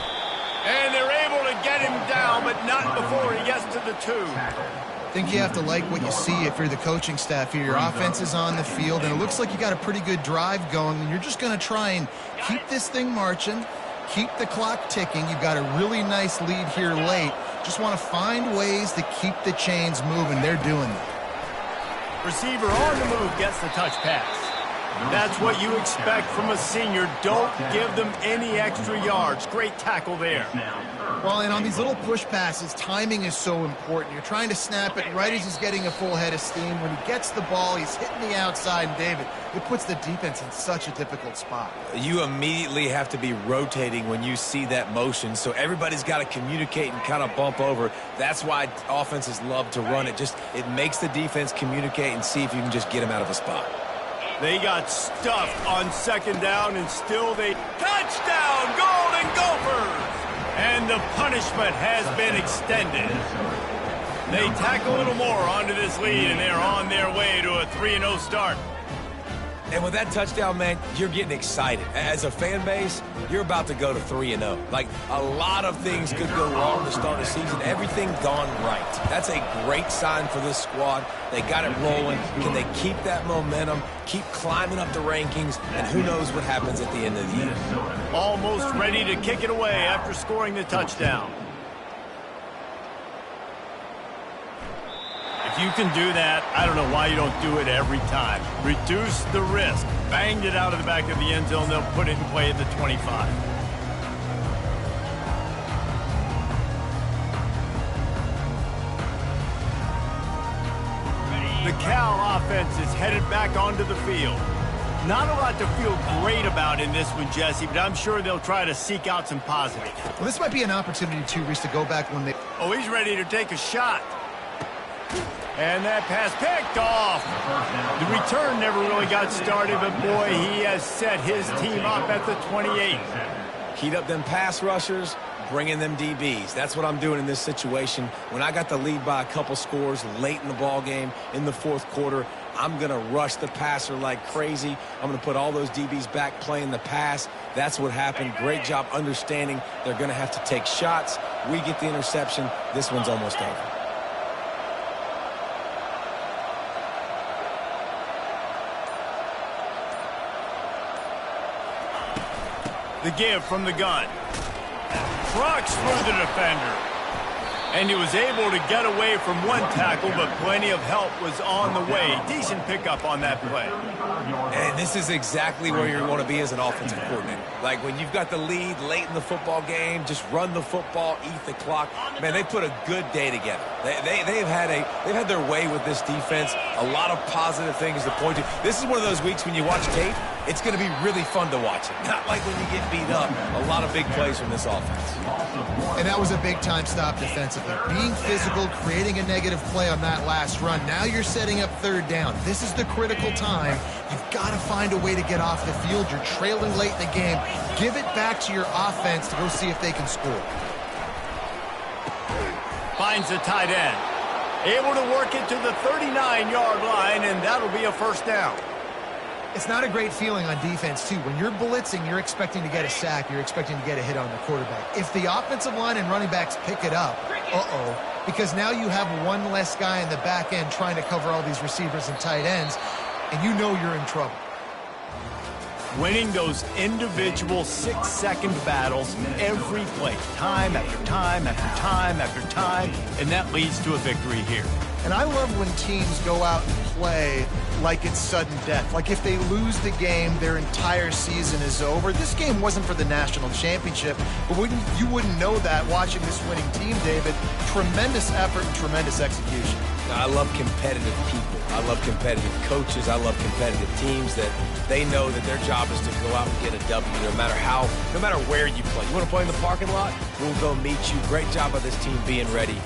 And they're able to get him down, but not before he gets to the 2. I think you have to like what you see if you're the coaching staff here. Your offense is on the field, and it looks like you got a pretty good drive going, and you're just going to try and keep this thing marching, keep the clock ticking. You've got a really nice lead here late. Just want to find ways to keep the chains moving. They're doing that. Receiver on the move gets the touch pass. That's what you expect from a senior. Don't give them any extra yards. Great tackle there. Well, and on these little push passes, timing is so important. You're trying to snap it right as he's getting a full head of steam. When he gets the ball, he's hitting the outside, and David, it puts the defense in such a difficult spot. You immediately have to be rotating when you see that motion, so everybody's got to communicate and kind of bump over. That's why offenses love to run it. It makes the defense communicate and see if you can just get them out of a spot. They got stuffed on 2nd down, and still they touchdown, Golden Gophers! And the punishment has been extended. They tack a little more onto this lead, and they're on their way to a 3-0 start. And with that touchdown, man, you're getting excited. As a fan base, you're about to go to 3-0. Like, a lot of things could go wrong to start a season. Everything gone right. That's a great sign for this squad. They got it rolling. Can they keep that momentum, keep climbing up the rankings, and who knows what happens at the end of the year. Almost ready to kick it away after scoring the touchdown. If you can do that, I don't know why you don't do it every time. Reduce the risk. Banged it out of the back of the end zone. They'll put it in play at the 25. The Cal offense is headed back onto the field. Not a lot to feel great about in this one, Jesse, but I'm sure they'll try to seek out some positives. Well, this might be an opportunity, too, Reese, to go back when they... Oh, he's ready to take a shot. And that pass picked off. The return never really got started, but boy, he has set his team up at the 28. Heat up them pass rushers, bring in them DBs. That's what I'm doing in this situation. When I got the lead by a couple scores late in the ball game in the fourth quarter, I'm going to rush the passer like crazy. I'm going to put all those DBs back playing the pass. That's what happened. Great job understanding they're going to have to take shots. We get the interception. This one's almost over. The give from the gun. Trucks through the defender. And he was able to get away from one tackle, but plenty of help was on the way. Decent pickup on that play. And this is exactly where you want to be as an offensive coordinator. Like when you've got the lead late in the football game, just run the football, eat the clock. Man, they put a good day together. They've had their way with this defense. A lot of positive things to point to. This is one of those weeks when you watch tape, it's going to be really fun to watch it. Not like when you get beat up. A lot of big plays from this offense. And that was a big-time stop defensively. Being physical, creating a negative play on that last run. Now you're setting up third down. This is the critical time. You've got to find a way to get off the field. You're trailing late in the game. Give it back to your offense to go see if they can score. Finds the tight end. Able to work it to the 39-yard line, and that'll be a first down. It's not a great feeling on defense, too. When you're blitzing, you're expecting to get a sack. You're expecting to get a hit on the quarterback. If the offensive line and running backs pick it up, because now you have one less guy in the back end trying to cover all these receivers and tight ends, and you know you're in trouble. Winning those individual 6-second battles every play, time after time after time after time, and that leads to a victory here. And I love when teams go out and play like it's sudden death. Like if they lose the game, their entire season is over. This game wasn't for the national championship, but you wouldn't know that watching this winning team, David. Tremendous effort and tremendous execution. I love competitive people. I love competitive coaches. I love competitive teams that they know that their job is to go out and get a W no matter where you play. You want to play in the parking lot? We'll go meet you. Great job of this team being ready.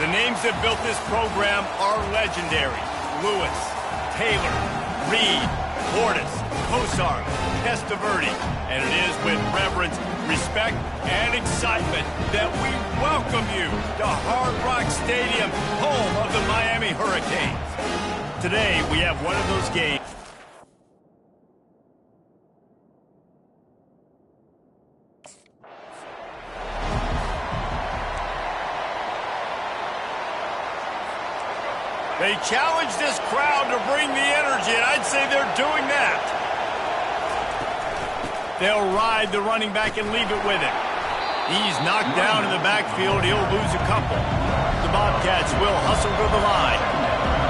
The names that built this program are legendary. Lewis, Taylor, Reed, Portis, Kosar, Testaverde. And it is with reverence, respect, and excitement that we welcome you to Hard Rock Stadium, home of the Miami Hurricanes. Today, we have one of those games. They challenge this crowd to bring the energy, and I'd say they're doing that. They'll ride the running back and leave it with him. He's knocked down in the backfield. He'll lose a couple. The Bobcats will hustle to the line.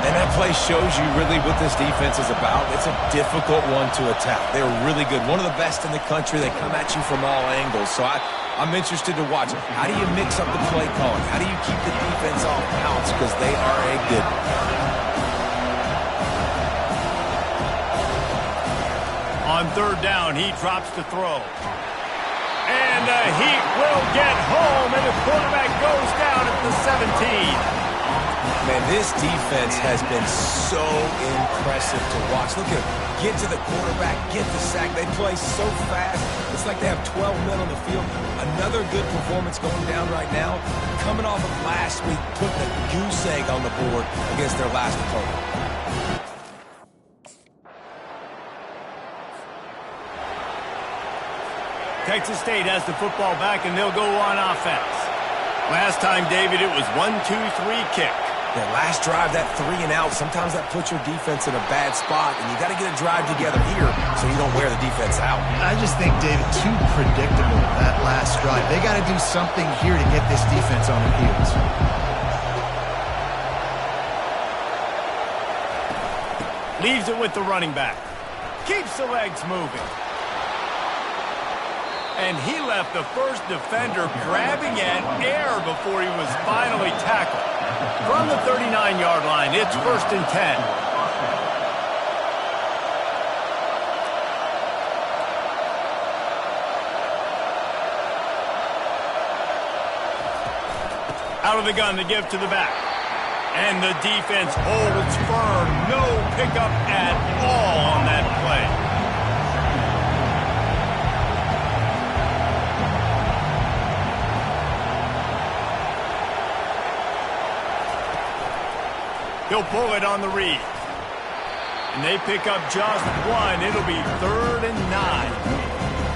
And that play shows you really what this defense is about. It's a difficult one to attack. They're really good. One of the best in the country. They come at you from all angles. So I'm interested to watch. How do you mix up the play calling? How do you keep the defense off balance? Because they are a good one. On third down, he drops to throw. And the Heat will get home, and the quarterback goes down at the 17. Man, this defense has been so impressive to watch. Look at them. Get to the quarterback, get the sack. They play so fast. It's like they have 12 men on the field. Another good performance going down right now. Coming off of last week, putting a goose egg on the board against their last opponent. Texas State has the football back, and they'll go on offense. Last time, David, it was 1-2-3 kick. Yeah, last drive, that 3 and out, sometimes that puts your defense in a bad spot, and you got to get a drive together here so you don't wear the defense out. I just think, David, too predictable, that last drive. They got to do something here to get this defense on their heels. Leaves it with the running back. Keeps the legs moving. And he left the first defender grabbing at air before he was finally tackled. From the 39-yard line, it's 1st and 10. Out of the gun to give to the back. And the defense holds firm. No pickup at all on that play. He'll pull it on the read. And they pick up just one. It'll be 3rd and 9.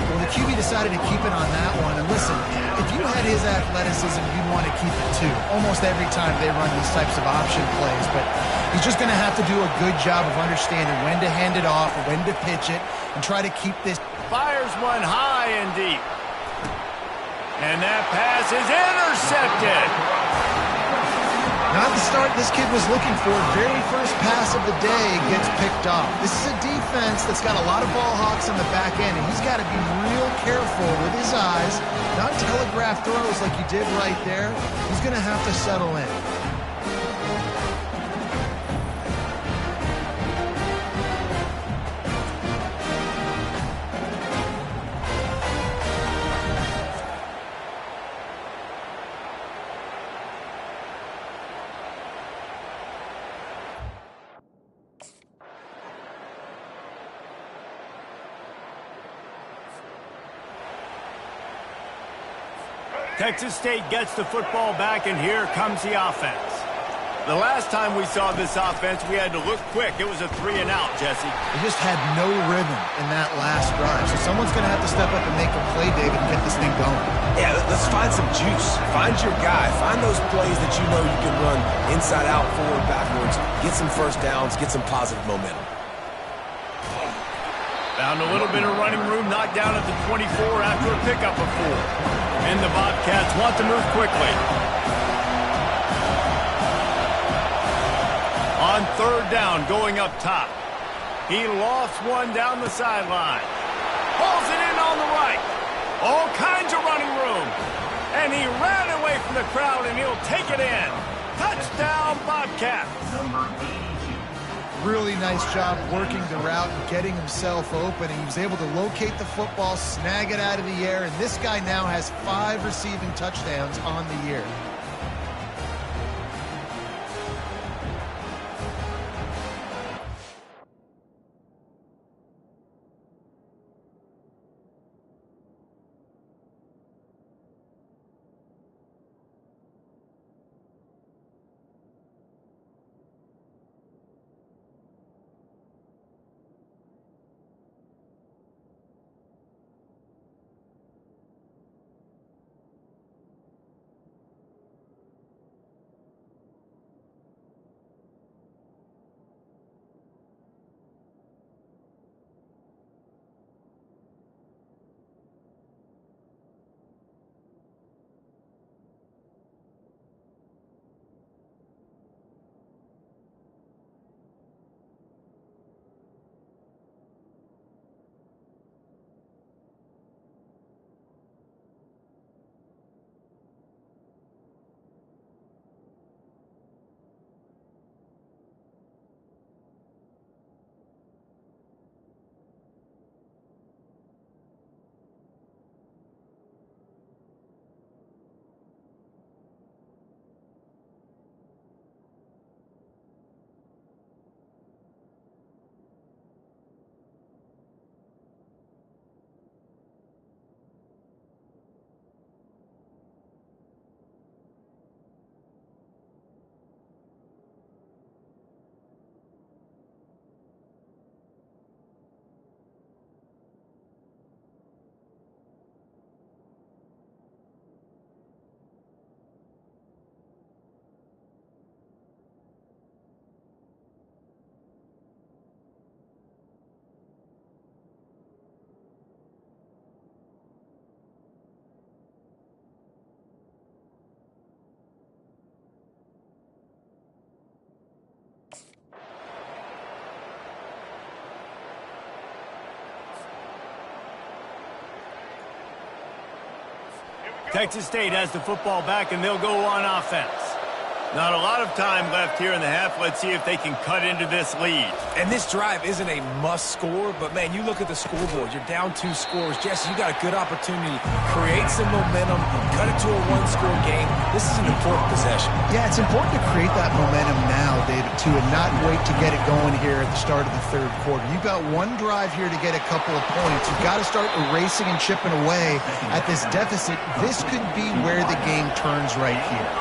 Well, the QB decided to keep it on that one. And listen, if you had his athleticism, you'd want to keep it too. Almost every time they run these types of option plays. But he's just going to have to do a good job of understanding when to hand it off, when to pitch it, and try to keep this. Fires one high and deep. And that pass is intercepted. Not the start this kid was looking for. Very first pass of the day gets picked off. This is a defense that's got a lot of ball hawks on the back end, and he's got to be real careful with his eyes, not telegraph throws like he did right there. He's going to have to settle in. Texas State gets the football back, and here comes the offense. The last time we saw this offense, we had to look quick. It was a 3 and out, Jesse. They just had no rhythm in that last drive. So someone's going to have to step up and make a play, David, and get this thing going. Yeah, let's find some juice. Find your guy. Find those plays that you know you can run inside out, forward, backwards. Get some first downs. Get some positive momentum. Found a little bit of running room, knocked down at the 24 after a pickup of 4. And the Bobcats want to move quickly. On 3rd down, going up top. He lost one down the sideline. Pulls it in on the right. All kinds of running room. And he ran away from the crowd, and he'll take it in. Touchdown, Bobcats. Number 82. Really nice job working the route and getting himself open. And he was able to locate the football, snag it out of the air, and this guy now has 5 receiving touchdowns on the year. Texas State has the football back, and they'll go on offense. Not a lot of time left here in the half. Let's see if they can cut into this lead. And this drive isn't a must score, but, man, you look at the scoreboard. You're down 2 scores. Jesse, you got a good opportunity. Create some momentum. Cut it to a 1-score game. This is an important possession. Yeah, it's important to create that momentum now, David, too, and not wait to get it going here at the start of the third quarter. You've got one drive here to get a couple of points. You've got to start erasing and chipping away at this deficit. This could be where the game turns right here.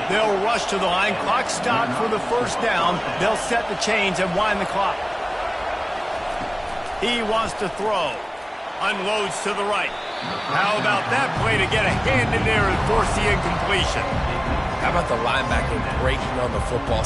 They'll rush to the line. Clock stopped for the first down. They'll set the chains and wind the clock. He wants to throw. Unloads to the right. How about that play to get a hand in there and force the incompletion? How about the linebacker breaking on the football?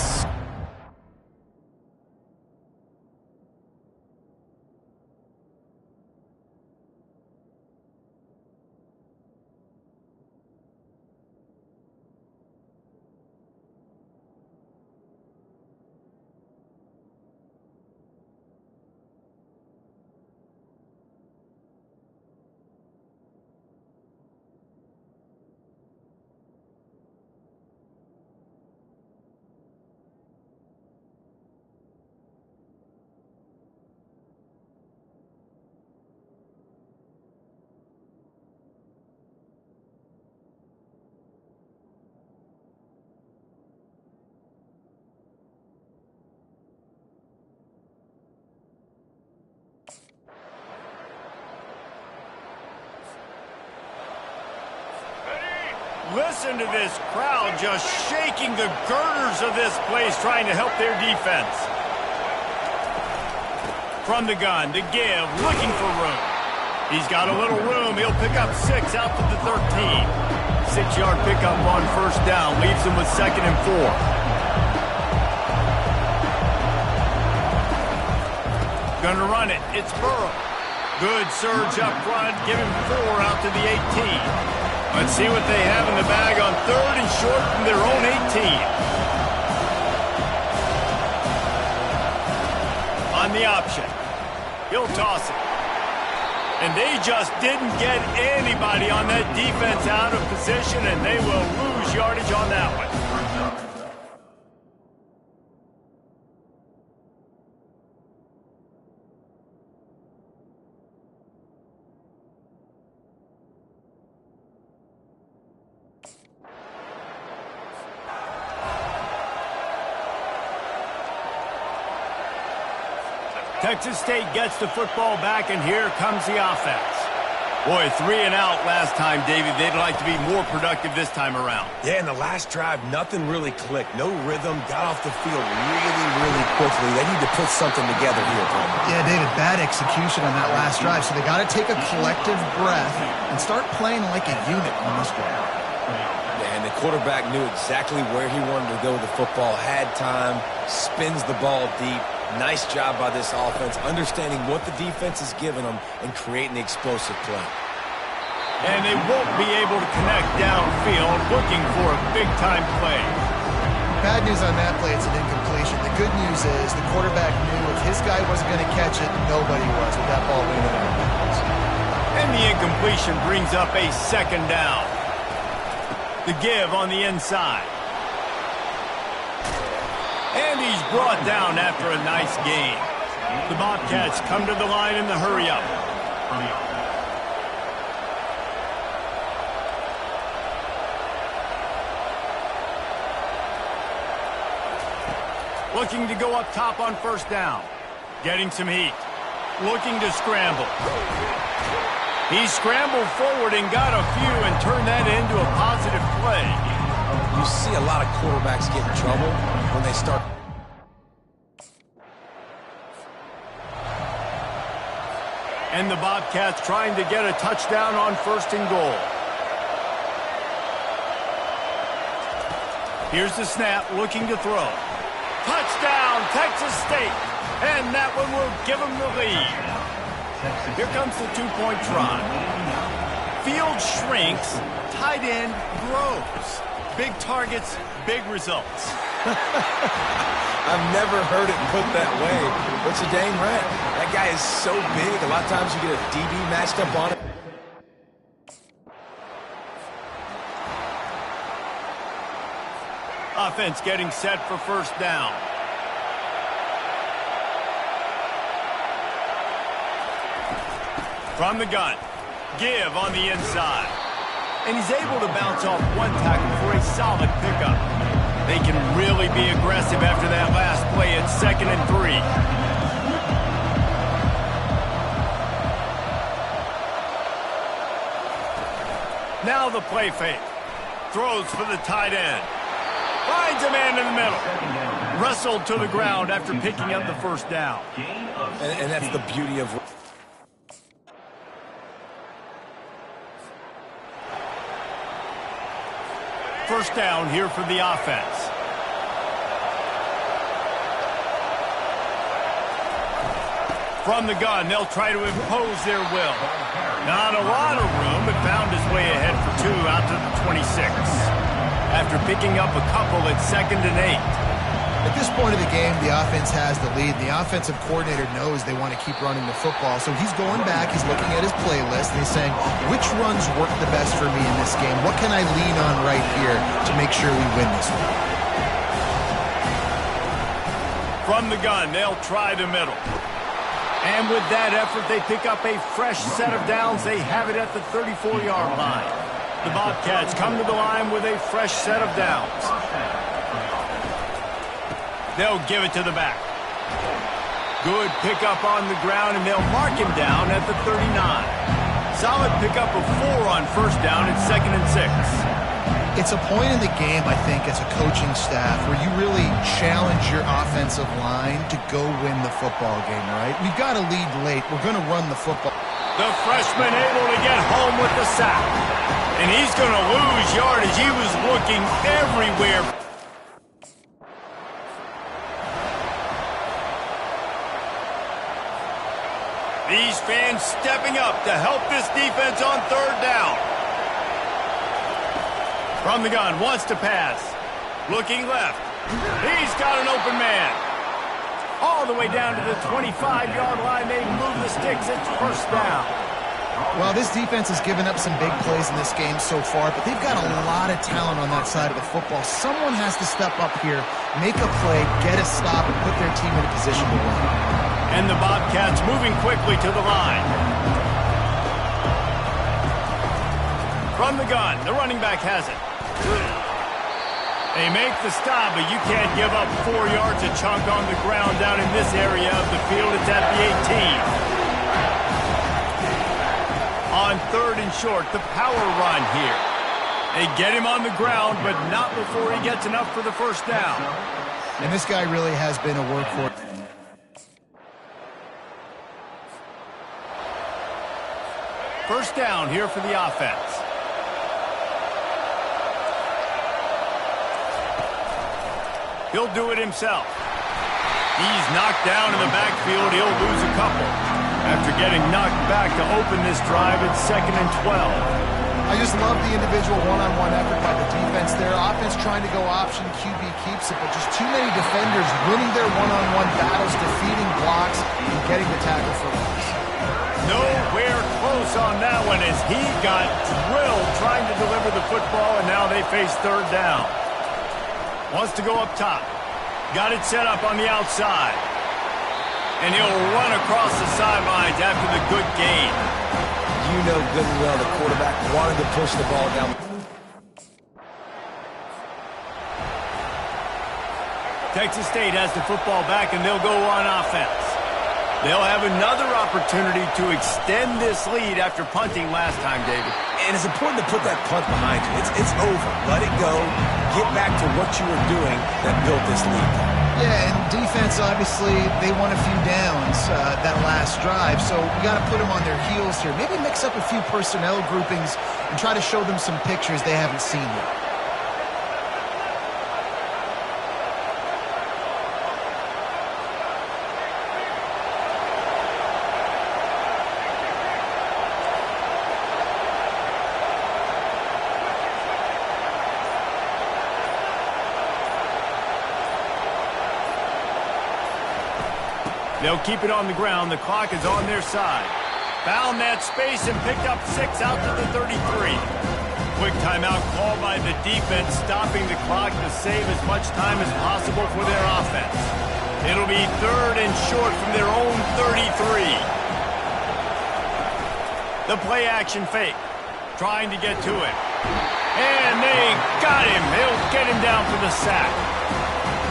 Listen to this crowd just shaking the girders of this place, trying to help their defense. From the gun, to give, looking for room. He's got a little room. He'll pick up 6 out to the 13. 6-yard pickup on first down. Leaves him with 2nd and 4. Gonna run it. It's Burrow. Good surge up front. Give him 4 out to the 18. Let's see what they have in the bag on 3rd and short from their own 18. On the option. He'll toss it. And they just didn't get anybody on that defense out of position, and they will lose yardage on that one. Texas State gets the football back, and here comes the offense. Boy, 3 and out last time, David. They'd like to be more productive this time around. Yeah, in the last drive, nothing really clicked. No rhythm, got off the field really quickly. They need to put something together here, Bro. Yeah, David, bad execution on that last drive, so they got to take a collective breath and start playing like a unit on this one. Yeah, and the quarterback knew exactly where he wanted to go with the football, had time, spins the ball deep. Nice job by this offense, understanding what the defense is giving them and creating the explosive play. And they won't be able to connect downfield, looking for a big-time play. Bad news on that play, it's an incompletion. The good news is the quarterback knew if his guy wasn't going to catch it, nobody was with that ball leaning out. And the incompletion brings up a 2nd down. The give on the inside. And he's brought down after a nice gain. The Bobcats come to the line in the hurry-up. Looking to go up top on first down. Getting some heat. Looking to scramble. He scrambled forward and got a few and turned that into a positive play. You see a lot of quarterbacks get in trouble when they start. And the Bobcats trying to get a touchdown on 1st and goal. Here's the snap, looking to throw. Touchdown, Texas State. And that one will give them the lead. Here comes the 2-point try. Field shrinks, tight end grows. Big targets, big results. I've never heard it put that way, but you're dang right. That guy is so big, a lot of times you get a DB matched up on it. Offense getting set for first down. From the gun. Give on the inside. And he's able to bounce off one tackle for a solid pickup. They can really be aggressive after that last play at 2nd and 3. Now the play fake. Throws for the tight end. Finds a man in the middle. Wrestled to the ground after picking up the first down. And that's the beauty of... First down here for the offense. From the gun, they'll try to impose their will. Not a lot of room, but found his way ahead for 2 out to the 26. After picking up a couple at 2nd and 8. At this point of the game, the offense has the lead. The offensive coordinator knows they want to keep running the football. So he's going back, he's looking at his playlist, and he's saying, which runs work the best for me in this game? What can I lean on right here to make sure we win this one? From the gun, they'll try the middle. And with that effort, they pick up a fresh set of downs. They have it at the 34-yard line. The Bobcats come to the line with a fresh set of downs. They'll give it to the back. Good pickup on the ground, and they'll mark him down at the 39. Solid pickup of 4 on first down at 2nd and 6. It's a point in the game, I think, as a coaching staff where you really challenge your offensive line to go win the football game, right? We've got to lead late. We're going to run the football. The freshman able to get home with the sack. And he's going to lose yardage. He was looking everywhere. These fans stepping up to help this defense on 3rd down. From the gun, wants to pass. Looking left. He's got an open man. All the way down to the 25-yard line. They move the sticks. It's first down. Well, this defense has given up some big plays in this game so far, but they've got a lot of talent on that side of the football. Someone has to step up here, make a play, get a stop, and put their team in a position to win. And the Bobcats moving quickly to the line. From the gun, the running back has it. They make the stop, but you can't give up 4 yards a chunk on the ground down in this area of the field. It's at the 18. On 3rd and short, the power run here. They get him on the ground, but not before he gets enough for the first down. And this guy really has been a workhorse. First down here for the offense. He'll do it himself. He's knocked down in the backfield. He'll lose a couple after getting knocked back to open this drive at 2nd and 12. I just love the individual one-on-one effort by the defense there. Offense trying to go option, QB keeps it, but just too many defenders winning their one-on-one battles, defeating blocks, and getting the tackle for loss. Nowhere close on that one as he got drilled trying to deliver the football, and now they face 3rd down. Wants to go up top. Got it set up on the outside. And he'll run across the sidelines after the good gain. You know good and well the quarterback wanted to push the ball down. Texas State has the football back, and they'll go on offense. They'll have another opportunity to extend this lead after punting last time, David. And it's important to put that punt behind you. It's over. Let it go. Get back to what you were doing that built this lead. Yeah, and defense, obviously, they won a few downs that last drive, so we got to put them on their heels here. Maybe mix up a few personnel groupings and try to show them some pictures they haven't seen yet. They'll keep it on the ground. The clock is on their side. Found that space and picked up 6 out to the 33. Quick timeout called by the defense, stopping the clock to save as much time as possible for their offense. It'll be 3rd and short from their own 33. The play action fake, trying to get to it. And they got him. They'll get him down for the sack.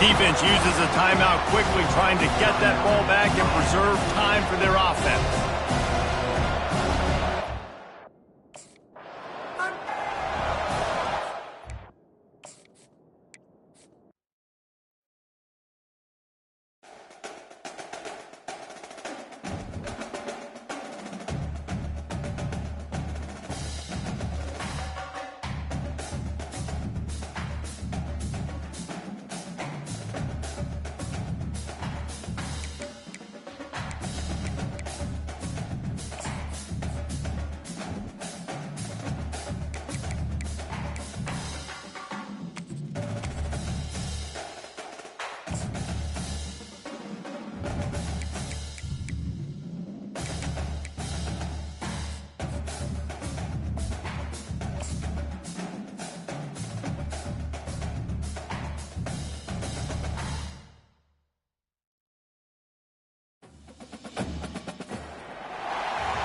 Defense uses a timeout quickly, trying to get that ball back and preserve time for their offense.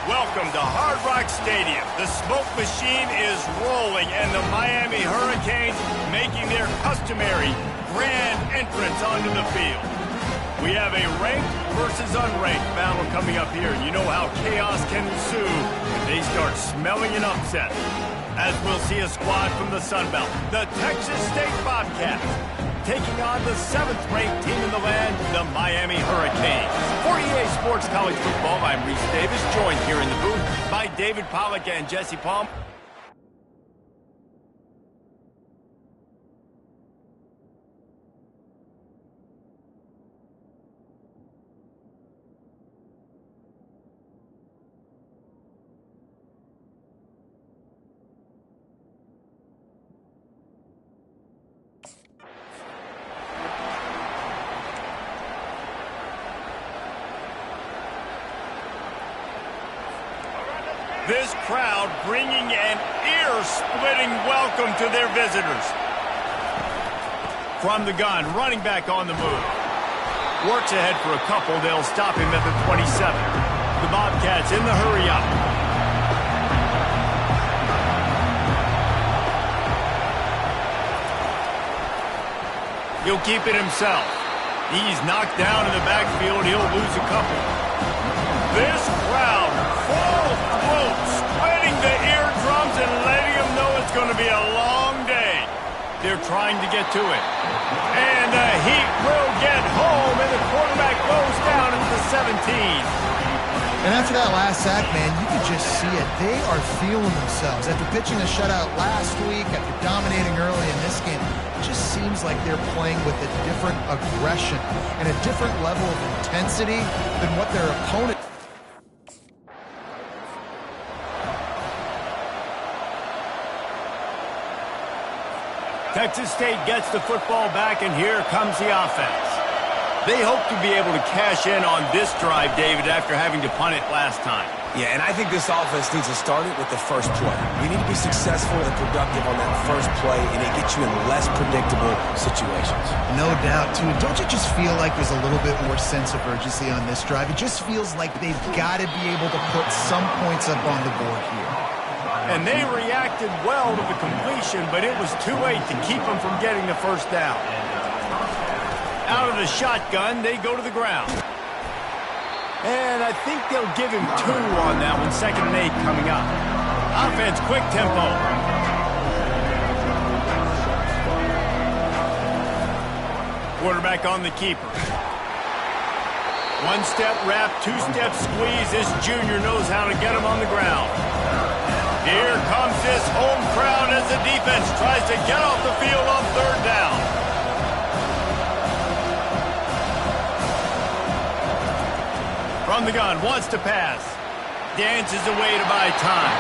Welcome to Hard Rock Stadium. The smoke machine is rolling, and the Miami Hurricanes making their customary grand entrance onto the field. We have a ranked versus unranked battle coming up here. You know how chaos can ensue if they start smelling an upset. As we'll see a squad from the Sun Belt, the Texas State Bobcats, taking on the 7th-ranked team in the land, the Miami Hurricanes. For EA Sports College Football, I'm Reese Davis, joined here in the booth by David Pollack and Jesse Palm. This crowd bringing an ear-splitting welcome to their visitors. From the gun, running back on the move. Works ahead for a couple. They'll stop him at the 27. The Bobcats in the hurry-up. He'll keep it himself. He's knocked down in the backfield. He'll lose a couple. This crowd full throat, splitting the eardrums and letting them know it's going to be a long day. They're trying to get to it. And the Heat will get home, and the quarterback goes down at the 17. And after that last sack, man, you could just see it. They are feeling themselves. After pitching a shutout last week, after dominating early in this game, it just seems like they're playing with a different aggression and a different level of intensity than what their opponent. Texas State gets the football back, and here comes the offense. They hope to be able to cash in on this drive, David, after having to punt it last time. Yeah, and I think this offense needs to start it with the first play. You need to be successful and productive on that first play, and it gets you in less predictable situations. No doubt, too. Don't you just feel like there's a little bit more sense of urgency on this drive? It just feels like they've got to be able to put some points up on the board here. And they reacted well to the completion, but it was too late to keep them from getting the first down. Out of the shotgun, they go to the ground. And I think they'll give him 2 on that one, 2nd and 8 coming up. Offense, quick tempo. Quarterback on the keeper. 1-step wrap, 2-step squeeze. This junior knows how to get him on the ground. Here comes this home crowd as the defense tries to get off the field on 3rd down. From the gun, wants to pass. Dances away to buy time.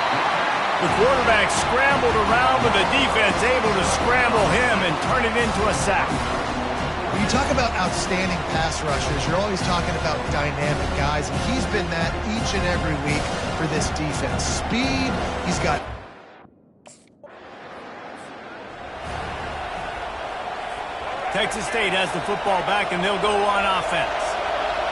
The quarterback scrambled around, but the defense able to scramble him and turn it into a sack. When you talk about outstanding pass rushers, you're always talking about dynamic guys, and he's been that each and every week for this defense. Speed, he's got... Texas State has the football back, and they'll go on offense.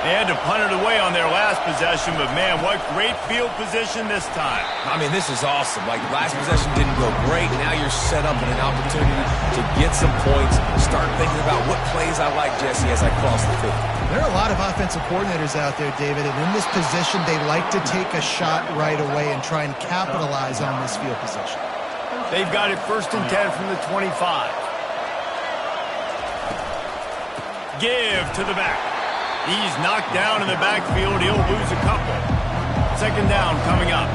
They had to punt it away on their last possession, but man, what great field position this time. I mean, this is awesome. Like, last possession didn't go great. Now you're set up in an opportunity to get some points. Start thinking about what plays I like, Jesse, as I cross the 50. There are a lot of offensive coordinators out there, David, and in this position, they like to take a shot right away and try and capitalize on this field position. They've got it 1st and 10 from the 25. Give to the back. He's knocked down in the backfield. He'll lose a couple. 2nd down coming up.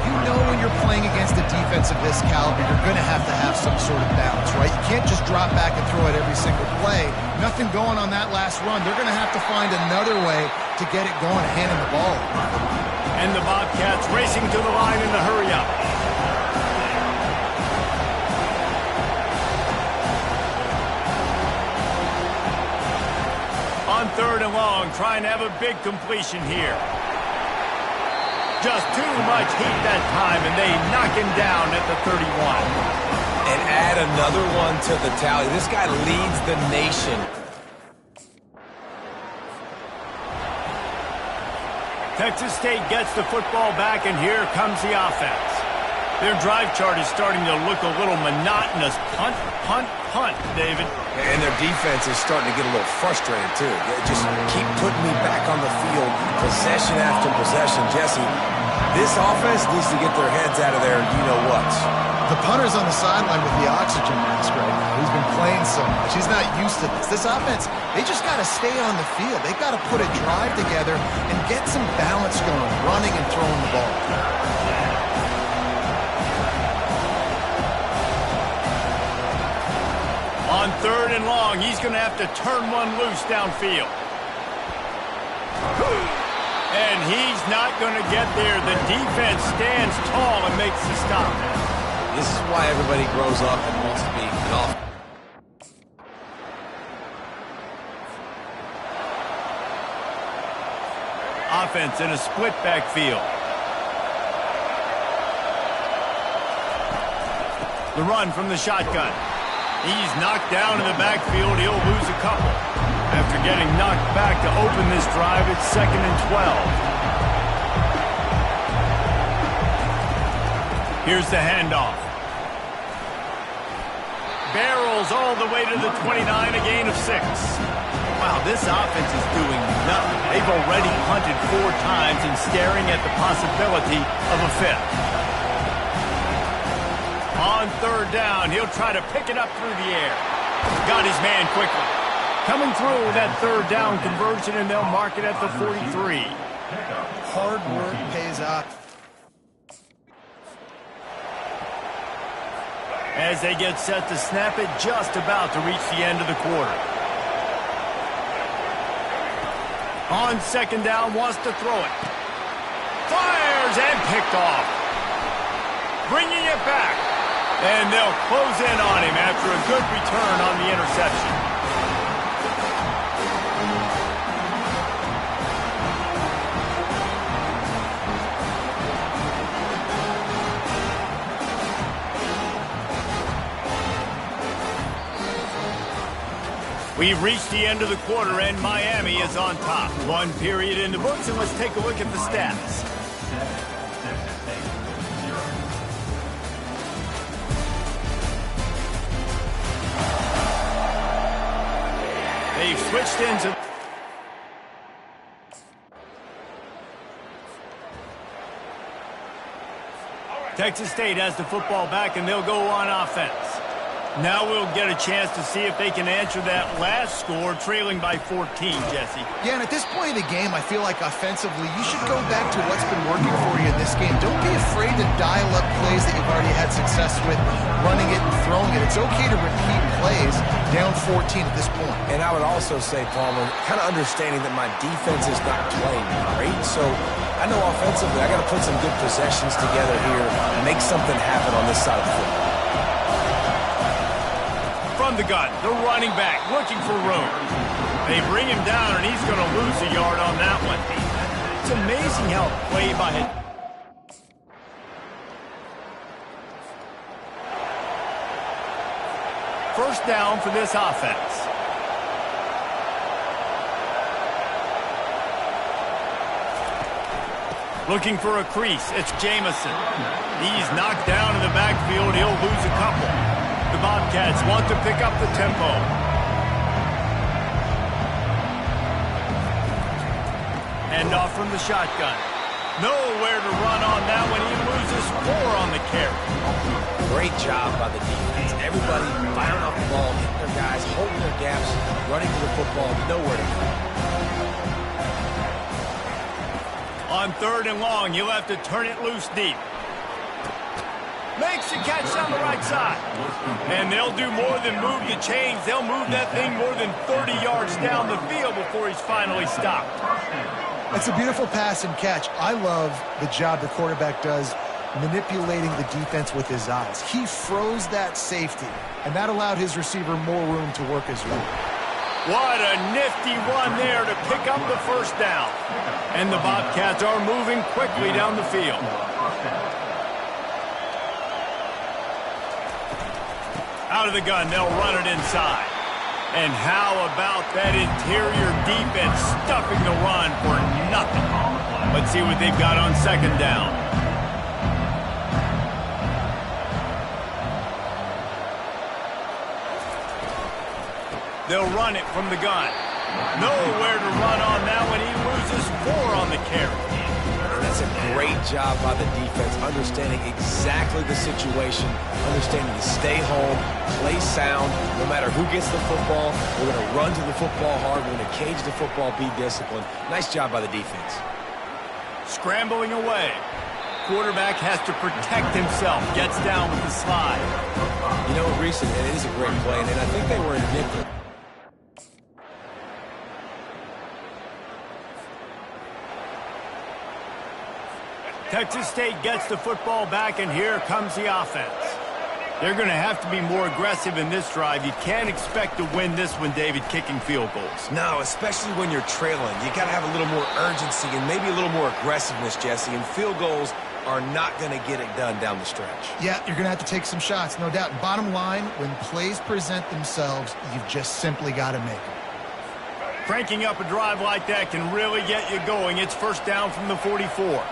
You know when you're playing against a defense of this caliber, you're going to have some sort of balance, right? You can't just drop back and throw it every single play. Nothing going on that last run. They're going to have to find another way to get it going, handing the ball. And the Bobcats racing to the line in the hurry-up. On 3rd and long, trying to have a big completion here. Just too much heat that time, and they knock him down at the 31. And add another one to the tally. This guy leads the nation. Texas State gets the football back, and here comes the offense. Their drive chart is starting to look a little monotonous. Punt, punt, punt, David. And their defense is starting to get a little frustrated, too. They just keep putting me back on the field, possession after possession. Jesse, this offense needs to get their heads out of there, you-know-what. The punter's on the sideline with the oxygen mask right now. He's been playing so much. He's not used to this. This offense, they just got to stay on the field. They've got to put a drive together and get some balance going, running and throwing the ball. On 3rd and long, he's going to have to turn one loose downfield. And he's not going to get there. The defense stands tall and makes the stop. This is why everybody grows up and wants to be an offense. Offense in a split backfield. The run from the shotgun. He's knocked down in the backfield. He'll lose a couple. After getting knocked back to open this drive, it's 2nd and 12. Here's the handoff. Barrels all the way to the 29, a gain of 6. Wow, this offense is doing nothing. They've already punted 4 times and staring at the possibility of a 5th. On 3rd down, he'll try to pick it up through the air. Got his man quickly. Coming through that 3rd down conversion, and they'll mark it at the 43. Hard work pays off. As they get set to snap it, just about to reach the end of the quarter. On 2nd down, wants to throw it. Fires and picked off. Bringing it back. And they'll close in on him after a good return on the interception. We've reached the end of the quarter, and Miami is on top. 1 period in the books, and let's take a look at the stats. They've switched into... Texas State has the football back, and they'll go on offense. Now we'll get a chance to see if they can answer that last score, trailing by 14, Jesse. Yeah, and at this point of the game, I feel like offensively, you should go back to what's been working for you in this game. Don't be afraid to dial up plays that you've already had success with, running it and throwing it. It's okay to repeat plays down 14 at this point. And I would also say, Palmer, kind of understanding that my defense is not playing great, so I know offensively I got to put some good possessions together here and make something happen on this side of the football. From the gun, the running back looking for room. They bring him down, and he's going to lose a yard on that one. It's amazing how play by it. first down for this offense. Looking for a crease, it's Jamison. He's knocked down in the backfield. He'll lose a couple. The Bobcats want to pick up the tempo. Hand off from the shotgun. Nowhere to run on that one. He loses 4 on the carry. Great job by the defense. Everybody firing off the ball, hitting their guys, holding their gaps, running to the football, nowhere to go. On 3rd and long, you'll have to turn it loose deep. Makes the catch down the right side. And they'll do more than move the chains. They'll move that thing more than 30 yards down the field before he's finally stopped. It's a beautiful pass and catch. I love the job the quarterback does manipulating the defense with his eyes. He froze that safety, and that allowed his receiver more room to work his route. What a nifty run there to pick up the first down. And the Bobcats are moving quickly down the field. Out of the gun, they'll run it inside. And how about that interior defense stuffing the run for nothing? Let's see what they've got on 2nd down. They'll run it from the gun. Nowhere to run on that one. He loses 4 on the carry. And that's a great job by the defense, understanding exactly the situation, understanding to stay home, play sound. No matter who gets the football, we're going to run to the football hard. We're going to cage the football, be disciplined. Nice job by the defense. Scrambling away. Quarterback has to protect himself. Gets down with the slide. You know, Reese, it is a great play, and I think they were in nickel. Texas State gets the football back, and here comes the offense. They're going to have to be more aggressive in this drive. You can't expect to win this one, David, kicking field goals. No, especially when you're trailing. You got to have a little more urgency and maybe a little more aggressiveness, Jesse, and field goals are not going to get it done down the stretch. Yeah, you're going to have to take some shots, no doubt. Bottom line, when plays present themselves, you've just simply got to make them. Cranking up a drive like that can really get you going. It's first down from the 44.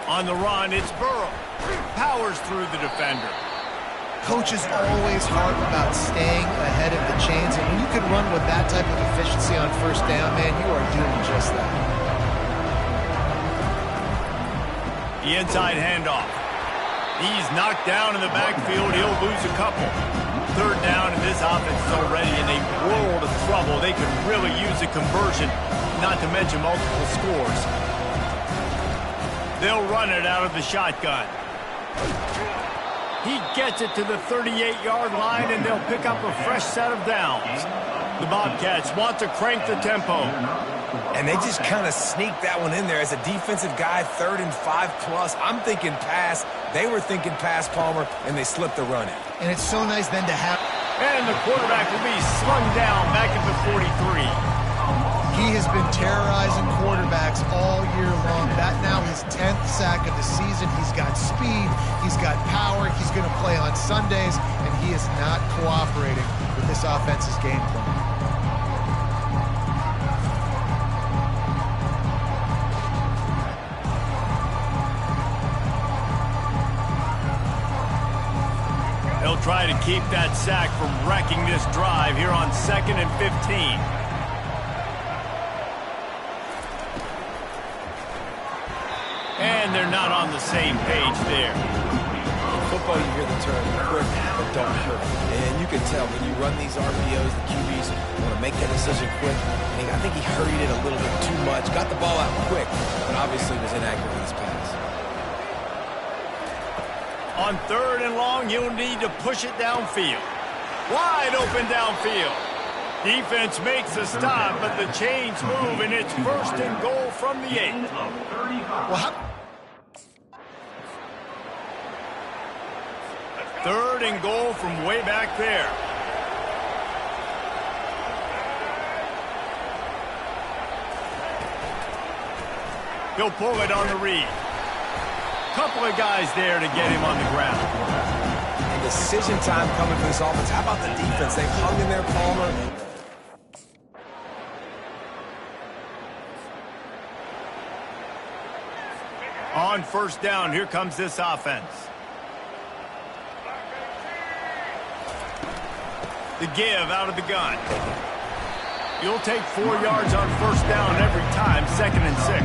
On the run, it's Burrow. Powers through the defender. Coaches always harp about staying ahead of the chains, and when you can run with that type of efficiency on first down, man, you are doing just that. The inside handoff. He's knocked down in the backfield. He'll lose a couple. 3rd down, and this offense is already in a world of trouble. They could really use a conversion, not to mention multiple scores. They'll run it out of the shotgun. He gets it to the 38-yard line, and they'll pick up a fresh set of downs. The Bobcats want to crank the tempo. And they just kind of sneaked that one in there. As a defensive guy, 3rd and 5+. I'm thinking pass. They were thinking pass, Palmer, and they slipped the run in. And it's so nice then to have... And the quarterback will be slung down back at the 43. He has been terrorizing quarterbacks all year long. That now his 10th sack of the season. He's got speed. He's got power. He's going to play on Sundays, and he is not cooperating with this offense's game plan. They'll try to keep that sack from wrecking this drive here on 2nd and 15. And they're not on the same page there. In football, you hear the term quick but don't hurt. And you can tell when you run these RPOs, the QBs want to make that decision quick. And I think he hurried it a little bit too much. Got the ball out quick, but obviously was inaccurate with his pass. On 3rd and long, you'll need to push it downfield. Wide open downfield. Defense makes a stop, but the chains move, and it's 1st and goal from the 8. Well, 3rd and goal from way back there. He'll pull it on the read. Couple of guys there to get him on the ground. And decision time coming for this offense. How about the defense? They've hung in there, Palmer. On first down, here comes this offense. The give out of the gun. You'll take 4 yards on first down every time, 2nd and 6.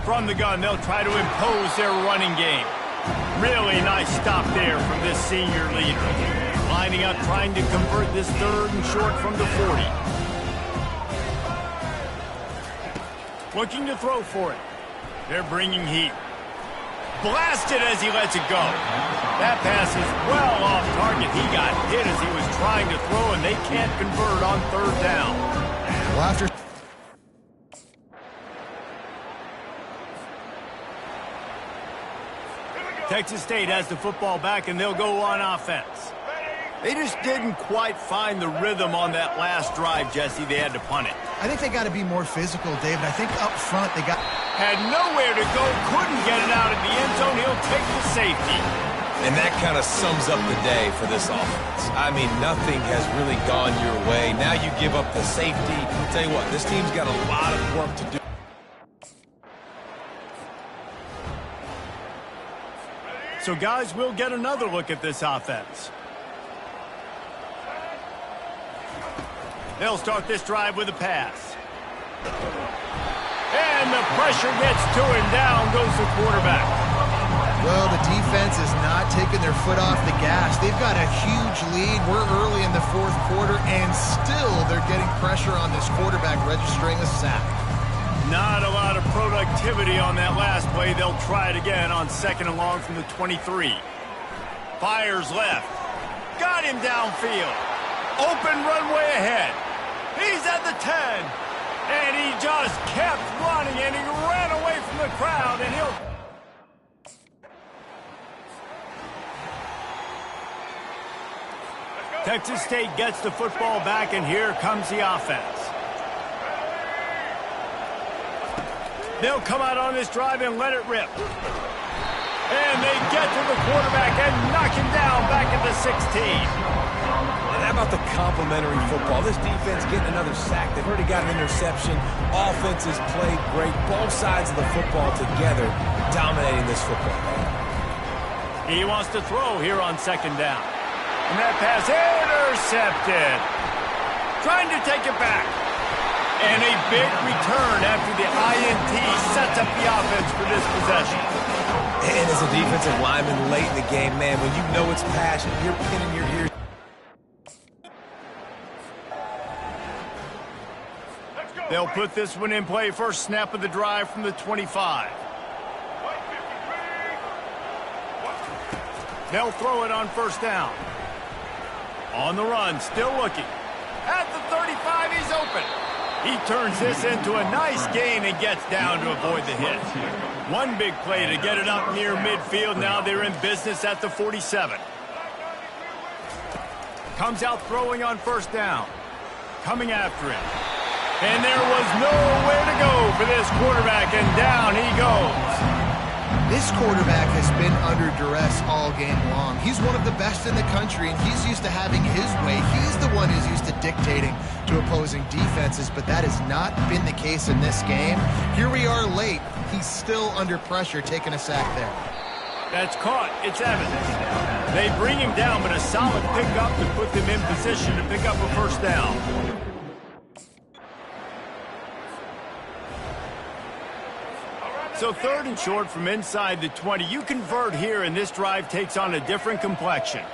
From the gun, they'll try to impose their running game. Really nice stop there from this senior leader. Lining up, trying to convert this 3rd and short from the 40. Looking to throw for it. They're bringing heat. Blasted as he lets it go. That pass is well off target. He got hit as he was trying to throw, and they can't convert on 3rd down. Well, after Texas State has the football back, and they'll go on offense. They just didn't quite find the rhythm on that last drive, Jesse. They had to punt it. I think they got to be more physical, David. I think up front they got... Had nowhere to go, couldn't get it out of the end zone. He'll take the safety. And that kind of sums up the day for this offense. I mean, nothing has really gone your way. Now you give up the safety. I'll tell you what, this team's got a lot of work to do. So, guys, we'll get another look at this offense. They'll start this drive with a pass. And the pressure gets to him. Down goes the quarterback. Well, the defense is not taking their foot off the gas. They've got a huge lead. We're early in the 4th quarter, and still they're getting pressure on this quarterback, registering a sack. Not a lot of productivity on that last play. They'll try it again on 2nd and long from the 23. Fires left. Got him downfield. Open runway ahead. He's at the 10. And he just kept running, and he ran away from the crowd, and he'll... Texas State gets the football back, and here comes the offense. They'll come out on this drive and let it rip. And they get to the quarterback and knock him down back at the 16. And how about the complimentary football? This defense getting another sack. They've already got an interception. Offense has played great. Both sides of the football together dominating this football game. He wants to throw here on 2nd down. And that pass intercepted. Trying to take it back. And a big return after the INT sets up the offense for this possession. And as a defensive lineman late in the game, man, when you know it's passion, you're pinning your ears. They'll put this one in play. First snap of the drive from the 25. They'll throw it on 1st down. On the run, still looking. At the 35, he's open. He turns this into a nice gain and gets down to avoid the hit. One big play to get it up near midfield. Now they're in business at the 47. Comes out throwing on 1st down. Coming after him. And there was nowhere to go for this quarterback, and down he goes. This quarterback has been under duress all game long. He's one of the best in the country, and he's used to having his way. He's the one who's used to dictating to opposing defenses, but that has not been the case in this game. Here we are late. He's still under pressure, taking a sack there. That's caught. It's Evans. They bring him down, but a solid pickup to put them in position to pick up a 1st down. So 3rd and short from inside the 20. You convert here, and this drive takes on a different complexion.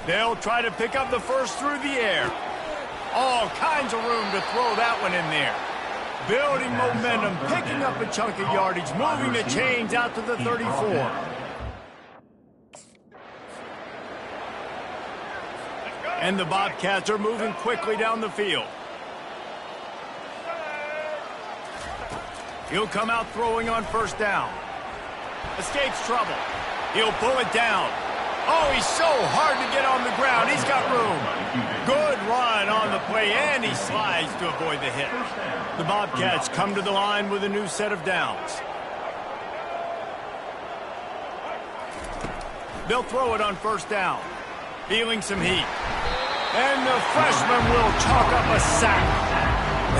They'll try to pick up the 1st through the air. All kinds of room to throw that one in there. Building momentum, picking up a chunk of yardage, moving the chains out to the 34. And the Bobcats are moving quickly down the field. He'll come out throwing on 1st down. Escapes trouble. He'll pull it down. Oh, he's so hard to get on the ground. He's got room. Good run on the play, and he slides to avoid the hit. The Bobcats come to the line with a new set of downs. They'll throw it on first down. Feeling some heat. And the freshman will chalk up a sack.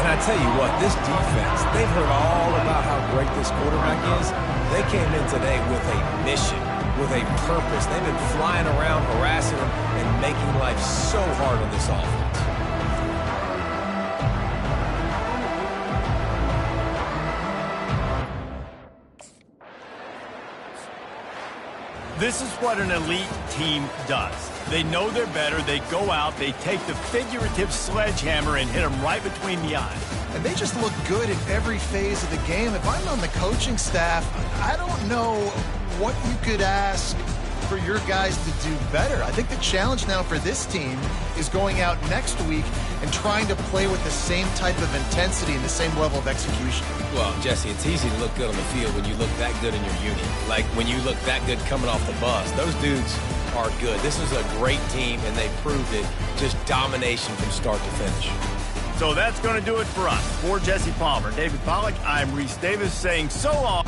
And I tell you what, this defense, they've heard all about how great this quarterback is. They came in today with a mission, with a purpose. They've been flying around, harassing them, and making life so hard on this offense. This is what an elite team does. They know they're better. They go out. They take the figurative sledgehammer and hit them right between the eyes. And they just look good in every phase of the game. If I'm on the coaching staff, I don't know what you could ask for your guys to do better. I think the challenge now for this team is going out next week and trying to play with the same type of intensity and the same level of execution. Well, Jesse, it's easy to look good on the field when you look that good in your unit. Like when you look that good coming off the bus. Those dudes are good. This is a great team, and they proved it. Just domination from start to finish. So that's going to do it for us. For Jesse Palmer, David Pollack, I'm Reese Davis saying so long.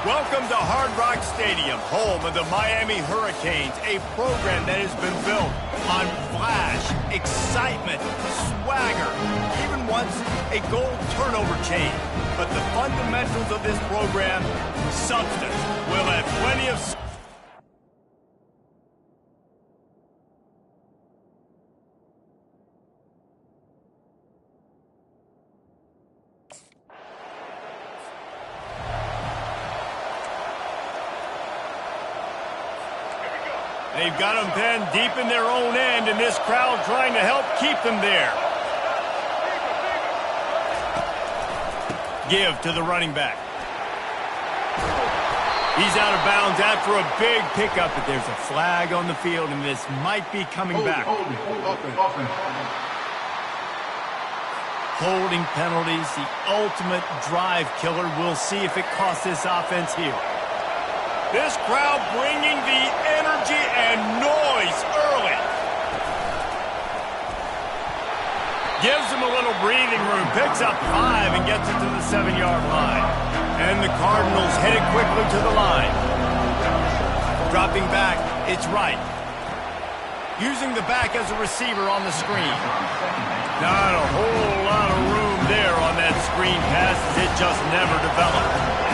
Welcome to Hard Rock Stadium, home of the Miami Hurricanes, a program that has been built on flash, excitement, swagger, even once a goal turnover chain. But the fundamentals of this program, substance, will have plenty of... They've got them pinned deep in their own end, and this crowd trying to help keep them there. Give to the running back. He's out of bounds after a big pickup, but there's a flag on the field, and this might be coming back. Holding penalties, the ultimate drive killer. We'll see if it costs this offense here. This crowd bringing the energy and noise early. Gives them a little breathing room. Picks up 5 and gets it to the 7-yard line. And the Cardinals headed quickly to the line. Dropping back, it's right. Using the back as a receiver on the screen. Not a whole lot of room there on that screen pass as it just never developed.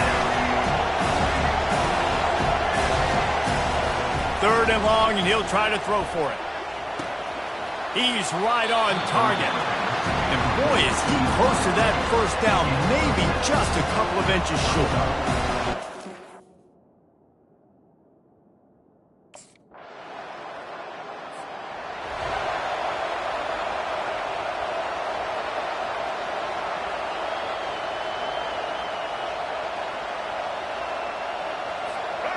3rd and long, and he'll try to throw for it. He's right on target. And boy, is he close to that first down, maybe just a couple of inches short.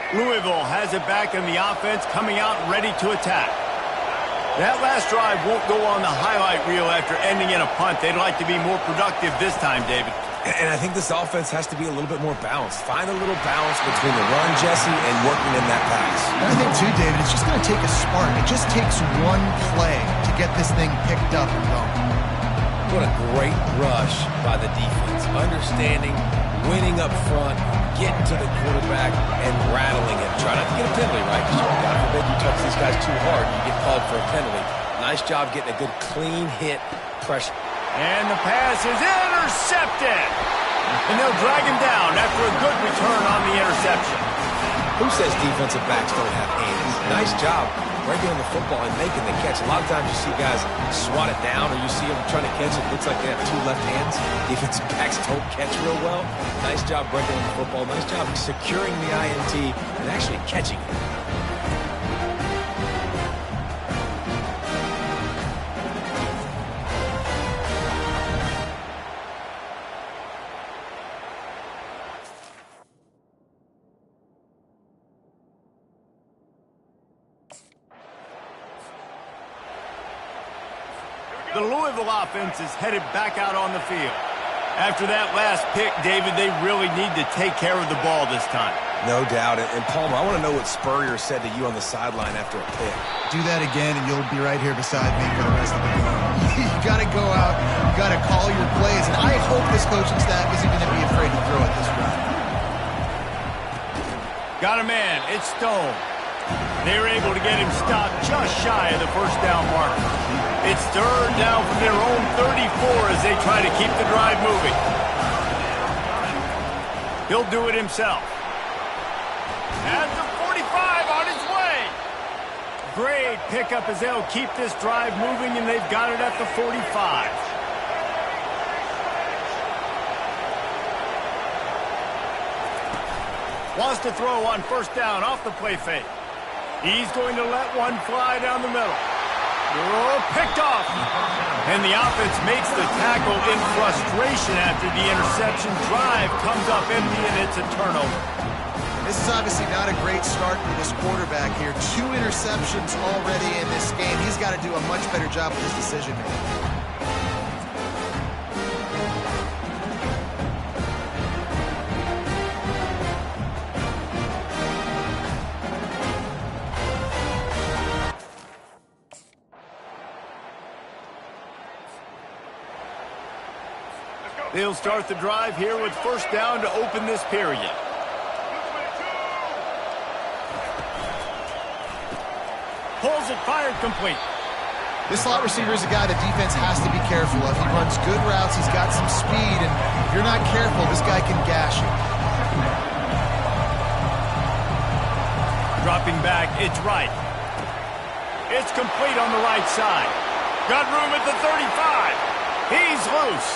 Louisville has it back in the offense, coming out ready to attack. That last drive won't go on the highlight reel after ending in a punt. They'd like to be more productive this time, David. And I think this offense has to be a little bit more balanced. Find a little balance between the run, Jesse, and working in that pass. And I think, too, David, it's just going to take a spark. It just takes one play to get this thing picked up and going. What a great rush by the defense. Understanding, winning up front, getting to the quarterback, and rattling him. Try not to get a penalty, right? Because God forbid you touch these guys too hard, you get called for a penalty. Nice job getting a good clean hit pressure. And the pass is intercepted. And they'll drag him down after a good return on the interception. Who says defensive backs don't have hands? Nice job breaking on the football and making the catch. A lot of times you see guys swat it down, or you see them trying to catch it. It looks like they have 2 left hands. Defensive backs don't catch real well. Nice job breaking on the football. Nice job securing the INT and actually catching it. The Louisville offense is headed back out on the field. After that last pick, David, they really need to take care of the ball this time. No doubt. And Palmer, I want to know what Spurrier said to you on the sideline after a pick. Do that again, and you'll be right here beside me for the rest of the game. You got to go out. You got to call your plays. And I hope this coaching staff isn't going to be afraid to throw it this round. Got a man. It's Stone. They were able to get him stopped just shy of the first down mark. It's 3rd down from their own 34 as they try to keep the drive moving. He'll do it himself. At the 45 on his way. Great pickup as they'll keep this drive moving, and they've got it at the 45. Wants to throw on first down off the play fake. He's going to let one fly down the middle. Oh, picked off. And the offense makes the tackle in frustration after the interception. Drive comes up empty, and it's a turnover. This is obviously not a great start for this quarterback here. 2 interceptions already in this game. He's got to do a much better job with his decision making. They'll start the drive here with first down to open this period. has it fired complete. This slot receiver is a guy the defense has to be careful of. He runs good routes. He's got some speed, and if you're not careful, this guy can gash you. Dropping back, it's right. It's complete on the right side. Got room at the 35. He's loose.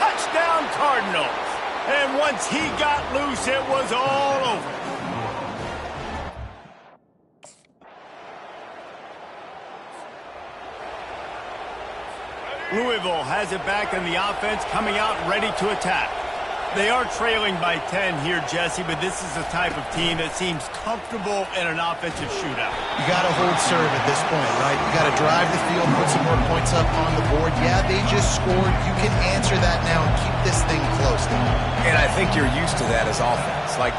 Touchdown, Cardinals. And once he got loose, it was all over. Louisville has it back in the offense, coming out ready to attack. They are trailing by 10 here, Jesse, but this is the type of team that seems comfortable in an offensive shootout. You got to hold serve at this point, right? You got to drive the field, put some more points up on the board. Yeah, they just scored. You can answer that now and keep this thing close. And I think you're used to that as offense. Like,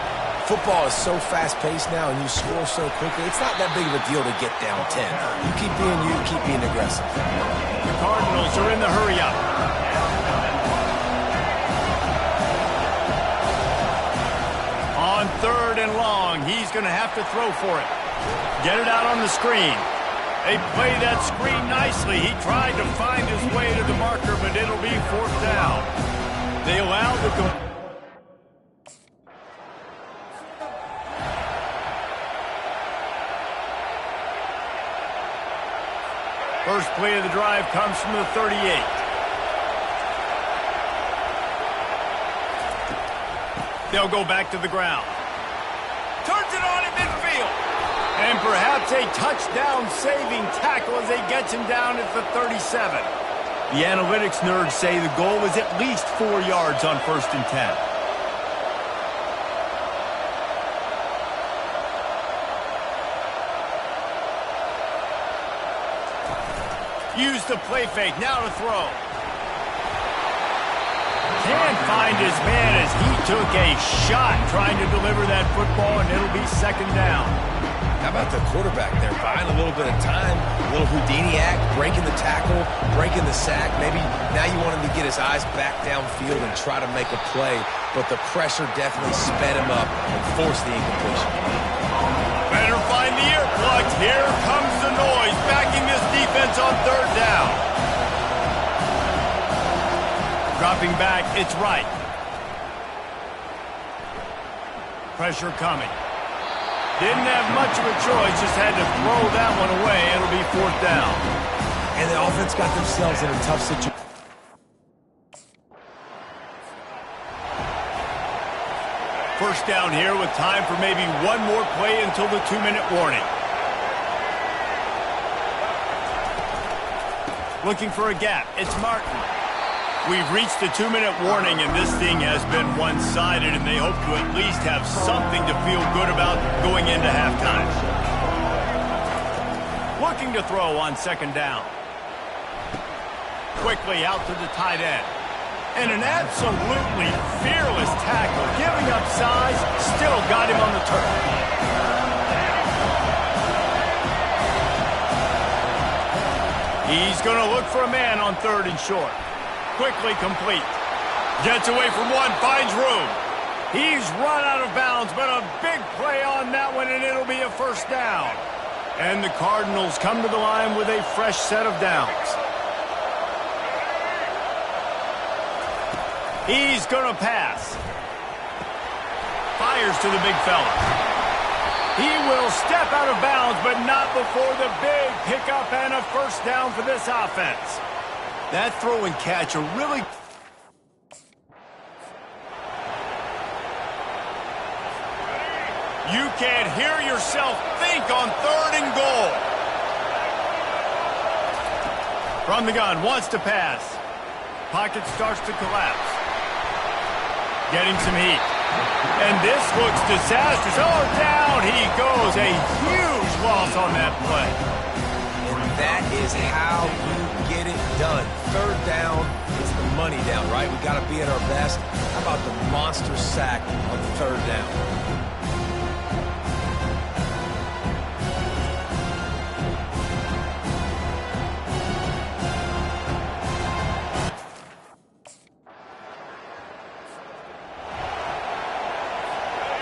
football is so fast-paced now and you score so quickly, it's not that big of a deal to get down 10. You keep being aggressive. The Cardinals are in the hurry-up. On 3rd and long, he's going to have to throw for it. Get it out on the screen. They play that screen nicely. He tried to find his way to the marker, but it'll be 4th down. They allow the goal. First play of the drive comes from the 38. They'll go back to the ground. Turns it on in midfield. And perhaps a touchdown-saving tackle as they get him down at the 37. The analytics nerds say the goal is at least 4 yards on 1st and 10. Use the play fake, now to throw. Can't find his man as he took a shot trying to deliver that football, and it'll be 2nd down. How about the quarterback there, buying a little bit of time, a little Houdini act, breaking the tackle, breaking the sack. Maybe now you want him to get his eyes back downfield and try to make a play, but the pressure definitely sped him up and forced the incompletion. Better find the earplugs. Here comes the noise, backing this defense on 3rd down. Dropping back, it's right. Pressure coming. Didn't have much of a choice, just had to throw that one away. It'll be 4th down. And the offense got themselves in a tough situation. First down here with time for maybe one more play until the 2-minute warning. Looking for a gap, it's Martin. We've reached the 2-minute warning, and this thing has been one-sided, and they hope to at least have something to feel good about going into halftime. Looking to throw on 2nd down. Quickly out to the tight end. And an absolutely fearless tackle, giving up size, still got him on the turf. He's going to look for a man on 3rd and short. Quickly complete. Gets away from one, finds room. He's run out of bounds, but a big play on that one, and it'll be a 1st down. And the Cardinals come to the line with a fresh set of downs. He's going to pass. Fires to the big fella. He will step out of bounds, but not before the big pickup and a 1st down for this offense. That throw and catch are really... You can't hear yourself think on 3rd and goal. From the gun, wants to pass. Pocket starts to collapse. Getting some heat. And this looks disastrous. Oh, down he goes. A huge loss on that play. And that is how you get it done. 3rd down is the money down, right? We got to be at our best. How about the monster sack on 3rd down?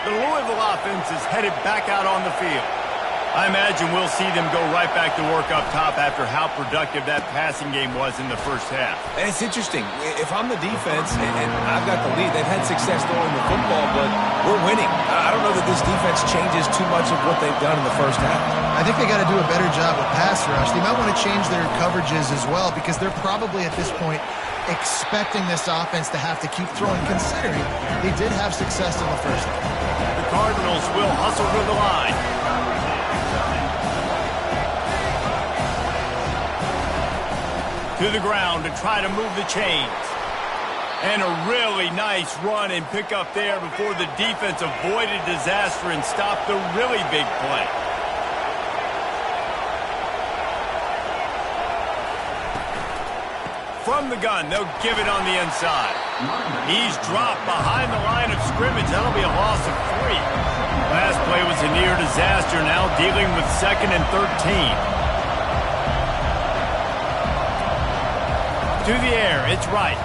The Louisville offense is headed back out on the field. I imagine we'll see them go right back to work up top after how productive that passing game was in the first half. And it's interesting. If I'm the defense and I've got the lead, they've had success throwing the football, but we're winning. I don't know that this defense changes too much of what they've done in the first half. I think they got to do a better job with pass rush. They might want to change their coverages as well because they're probably at this point expecting this offense to have to keep throwing, considering they did have success in the first half. The Cardinals will hustle to the line. To the ground to try to move the chains. And a really nice run and pick up there before the defense avoided disaster and stopped the really big play. From the gun, they'll give it on the inside. He's dropped behind the line of scrimmage. That'll be a loss of 3. Last play was a near disaster, now dealing with 2nd and 13. To the air, it's right.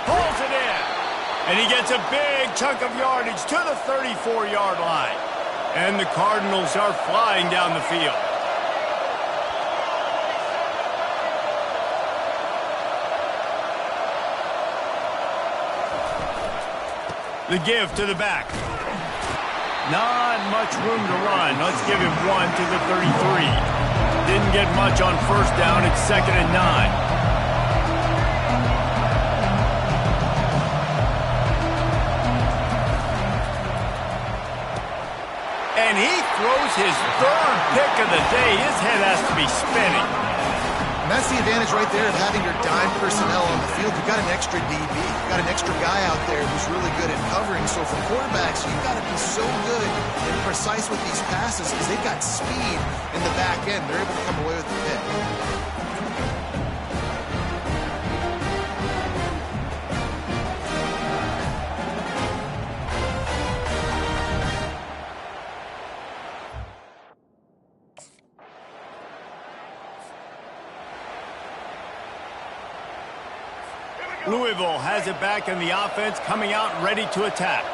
Pulls it in. And he gets a big chunk of yardage to the 34-yard line. And the Cardinals are flying down the field. The give to the back. Not much room to run. Let's give him 1 to the 33. Didn't get much on first down. It's 2nd and 9. And he throws his 3rd pick of the day. His head has to be spinning. And that's the advantage right there of having your dime personnel on the field. You've got an extra DB. You've got an extra guy out there who's really good at covering. So for quarterbacks, you've got to be so good and precise with these passes because they've got speed in the back end. They're able to come away with the pick. Louisville has it back in the offense, coming out ready to attack.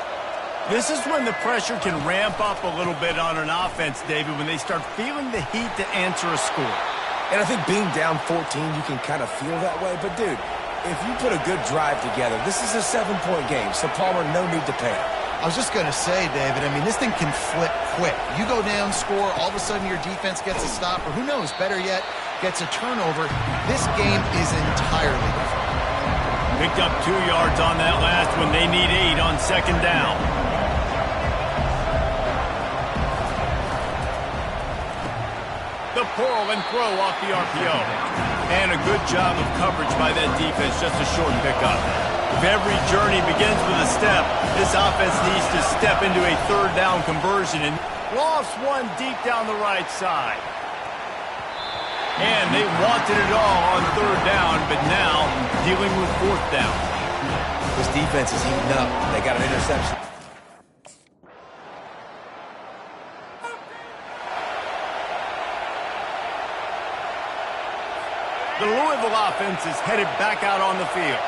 This is when the pressure can ramp up a little bit on an offense, David, when they start feeling the heat to answer a score. And I think being down 14, you can kind of feel that way. But, dude, if you put a good drive together, this is a 7-point game, so Palmer, no need to panic. I was just going to say, David, I mean, this thing can flip quick. You go down, score, all of a sudden your defense gets a stop, or who knows, better yet, gets a turnover. This game is entirely different. Picked up 2 yards on that last one. They need 8 on 2nd down. The pull and throw off the RPO. And a good job of coverage by that defense, just a short pickup. If every journey begins with a step, this offense needs to step into a 3rd down conversion and lost one deep down the right side. And they wanted it all on 3rd down, but now dealing with 4th down. This defense is heating up. They got an interception. The Louisville offense is headed back out on the field.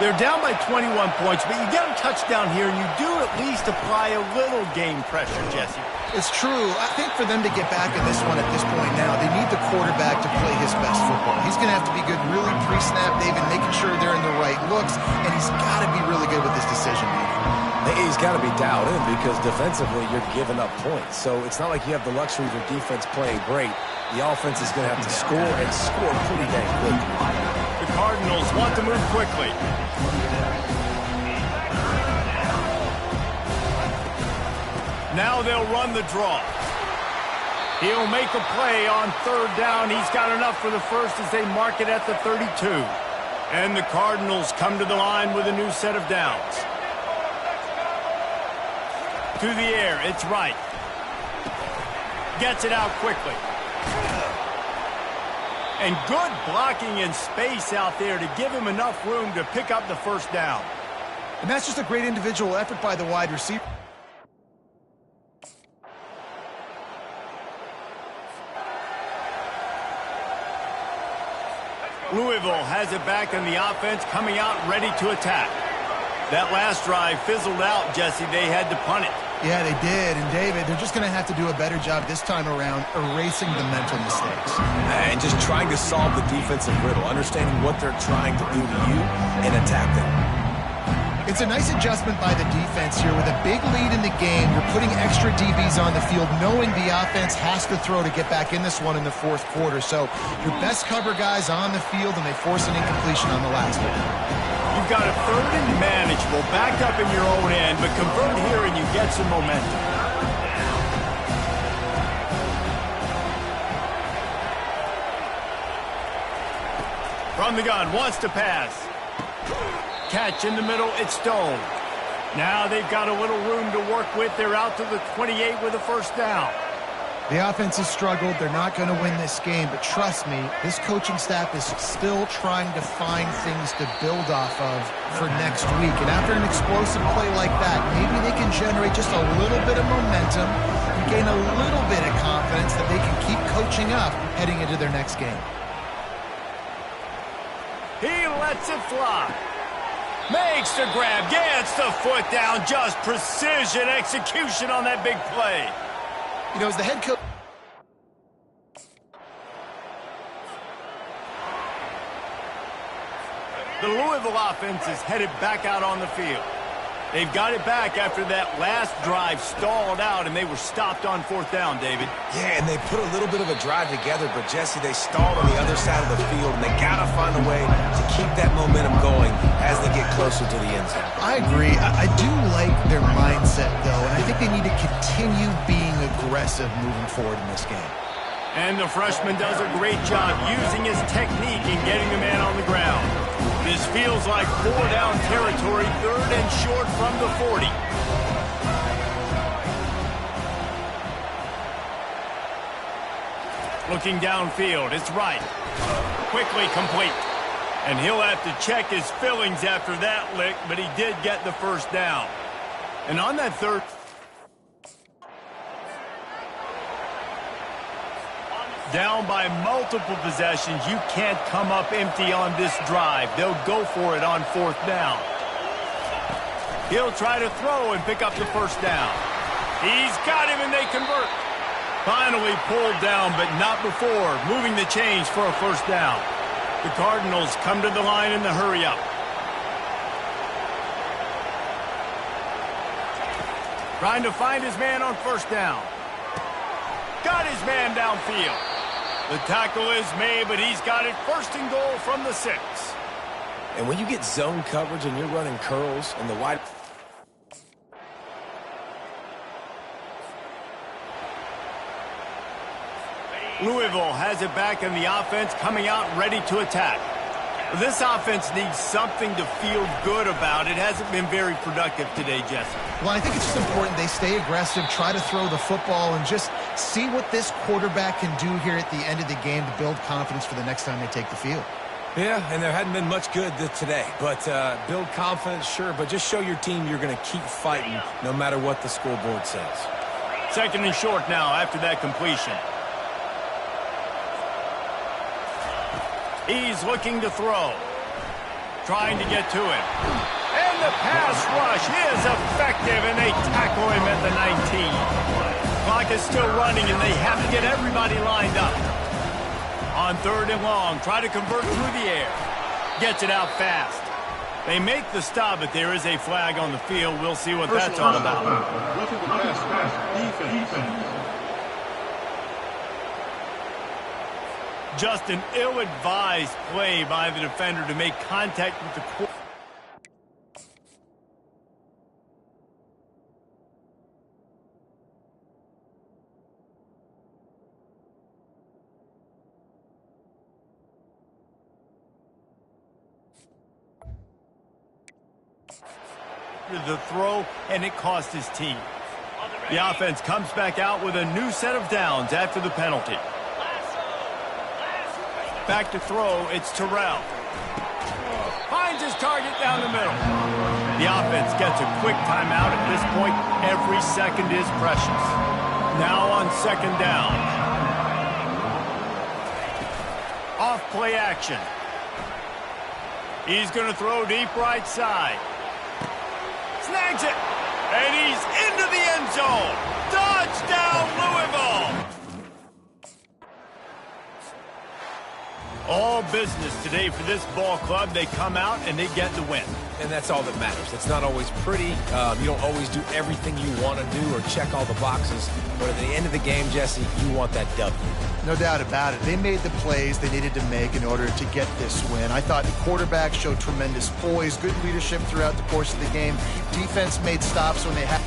They're down by 21 points, but you get a touchdown here, and you do at least apply a little game pressure, Jesse. It's true. I think for them to get back in this one at this point now, they need the quarterback to play his best football. He's going to have to be good really pre-snap, David, making sure they're in the right looks, and he's got to be really good with his decision-making. He's got to be dialed in because defensively you're giving up points. So it's not like you have the luxury of your defense playing great. The offense is going to have to score and score pretty dang quickly. The Cardinals want to move quickly. Now they'll run the draw. He'll make a play on 3rd down. He's got enough for the first as they mark it at the 32. And the Cardinals come to the line with a new set of downs. To the air, it's right. Gets it out quickly. And good blocking in space out there to give him enough room to pick up the 1st down. And that's just a great individual effort by the wide receiver. Louisville has it back in the offense, coming out ready to attack. That last drive fizzled out, Jesse. They had to punt it. Yeah, they did. And, David, they're just going to have to do a better job this time around erasing the mental mistakes. And just trying to solve the defensive riddle, understanding what they're trying to do to you and attack them. It's a nice adjustment by the defense here. With a big lead in the game, you're putting extra DBs on the field, knowing the offense has to throw to get back in this one in the fourth quarter. So your best cover guys on the field, and they force an incompletion on the last one. You've got a third and manageable, backed up in your own end, but convert here and you get some momentum. From the gun, wants to pass. Catch in the middle, it's Stone. Now they've got a little room to work with. They're out to the 28 with a first down. The offense has struggled. They're not going to win this game, but trust me, this coaching staff is still trying to find things to build off of for next week. And after an explosive play like that, maybe they can generate just a little bit of momentum and gain a little bit of confidence that they can keep coaching up heading into their next game. He lets it fly. Makes the grab, gets the foot down, just precision execution on that big play. You know, as the head coach... The Louisville offense is headed back out on the field. They've got it back after that last drive stalled out, and they were stopped on fourth down, David. Yeah, and they put a little bit of a drive together, but, Jesse, they stalled on the other side of the field, and they got to find a way to keep that momentum going as they get closer to the end zone. I agree. I do like their mindset, though, and I think they need to continue being aggressive moving forward in this game. And the freshman does a great job using his technique in getting the man on the ground. This feels like four-down territory, third and short from the 40. Looking downfield, it's right. Quickly complete. And he'll have to check his fillings after that lick, but he did get the first down. And on that third... Down by multiple possessions, you can't come up empty on this drive. They'll go for it on fourth down. He'll try to throw and pick up the first down. He's got him and they convert. Finally pulled down, but not before moving the chains for a first down. The Cardinals come to the line in the hurry-up. Trying to find his man on first down. Got his man downfield. The tackle is made, but he's got it first and goal from the 6. And when you get zone coverage and you're running curls and the wide... Louisville has it back in the offense, coming out ready to attack. This offense needs something to feel good about. It hasn't been very productive today, Jesse. Well, I think it's just important they stay aggressive, try to throw the football, and just see what this quarterback can do here at the end of the game to build confidence for the next time they take the field. Yeah, and there hadn't been much good today. But build confidence, sure, but just show your team you're going to keep fighting no matter what the scoreboard says. Second and short now after that completion. He's looking to throw. Trying to get to him. And the pass rush is effective, and they tackle him at the 19. Clock is still running, and they have to get everybody lined up. On third and long, try to convert through the air. Gets it out fast. They make the stop, but there is a flag on the field. We'll see what that's all about. Just an ill-advised play by the defender to make contact with the quarterback. The throw, and it cost his team. The offense comes back out with a new set of downs after the penalty. Back to throw, it's Terrell. Finds his target down the middle. The offense gets a quick timeout at this point. Every second is precious. Now on second down. Off play action. He's going to throw deep right side. Snags it. And he's into the end zone. Touchdown, Louisville. All business today for this ball club. They come out and they get the win. And that's all that matters. It's not always pretty. You don't always do everything you want to do or check all the boxes. But at the end of the game, Jesse, you want that W. No doubt about it. They made the plays they needed to make in order to get this win. I thought the quarterback showed tremendous poise, good leadership throughout the course of the game. Defense made stops when they had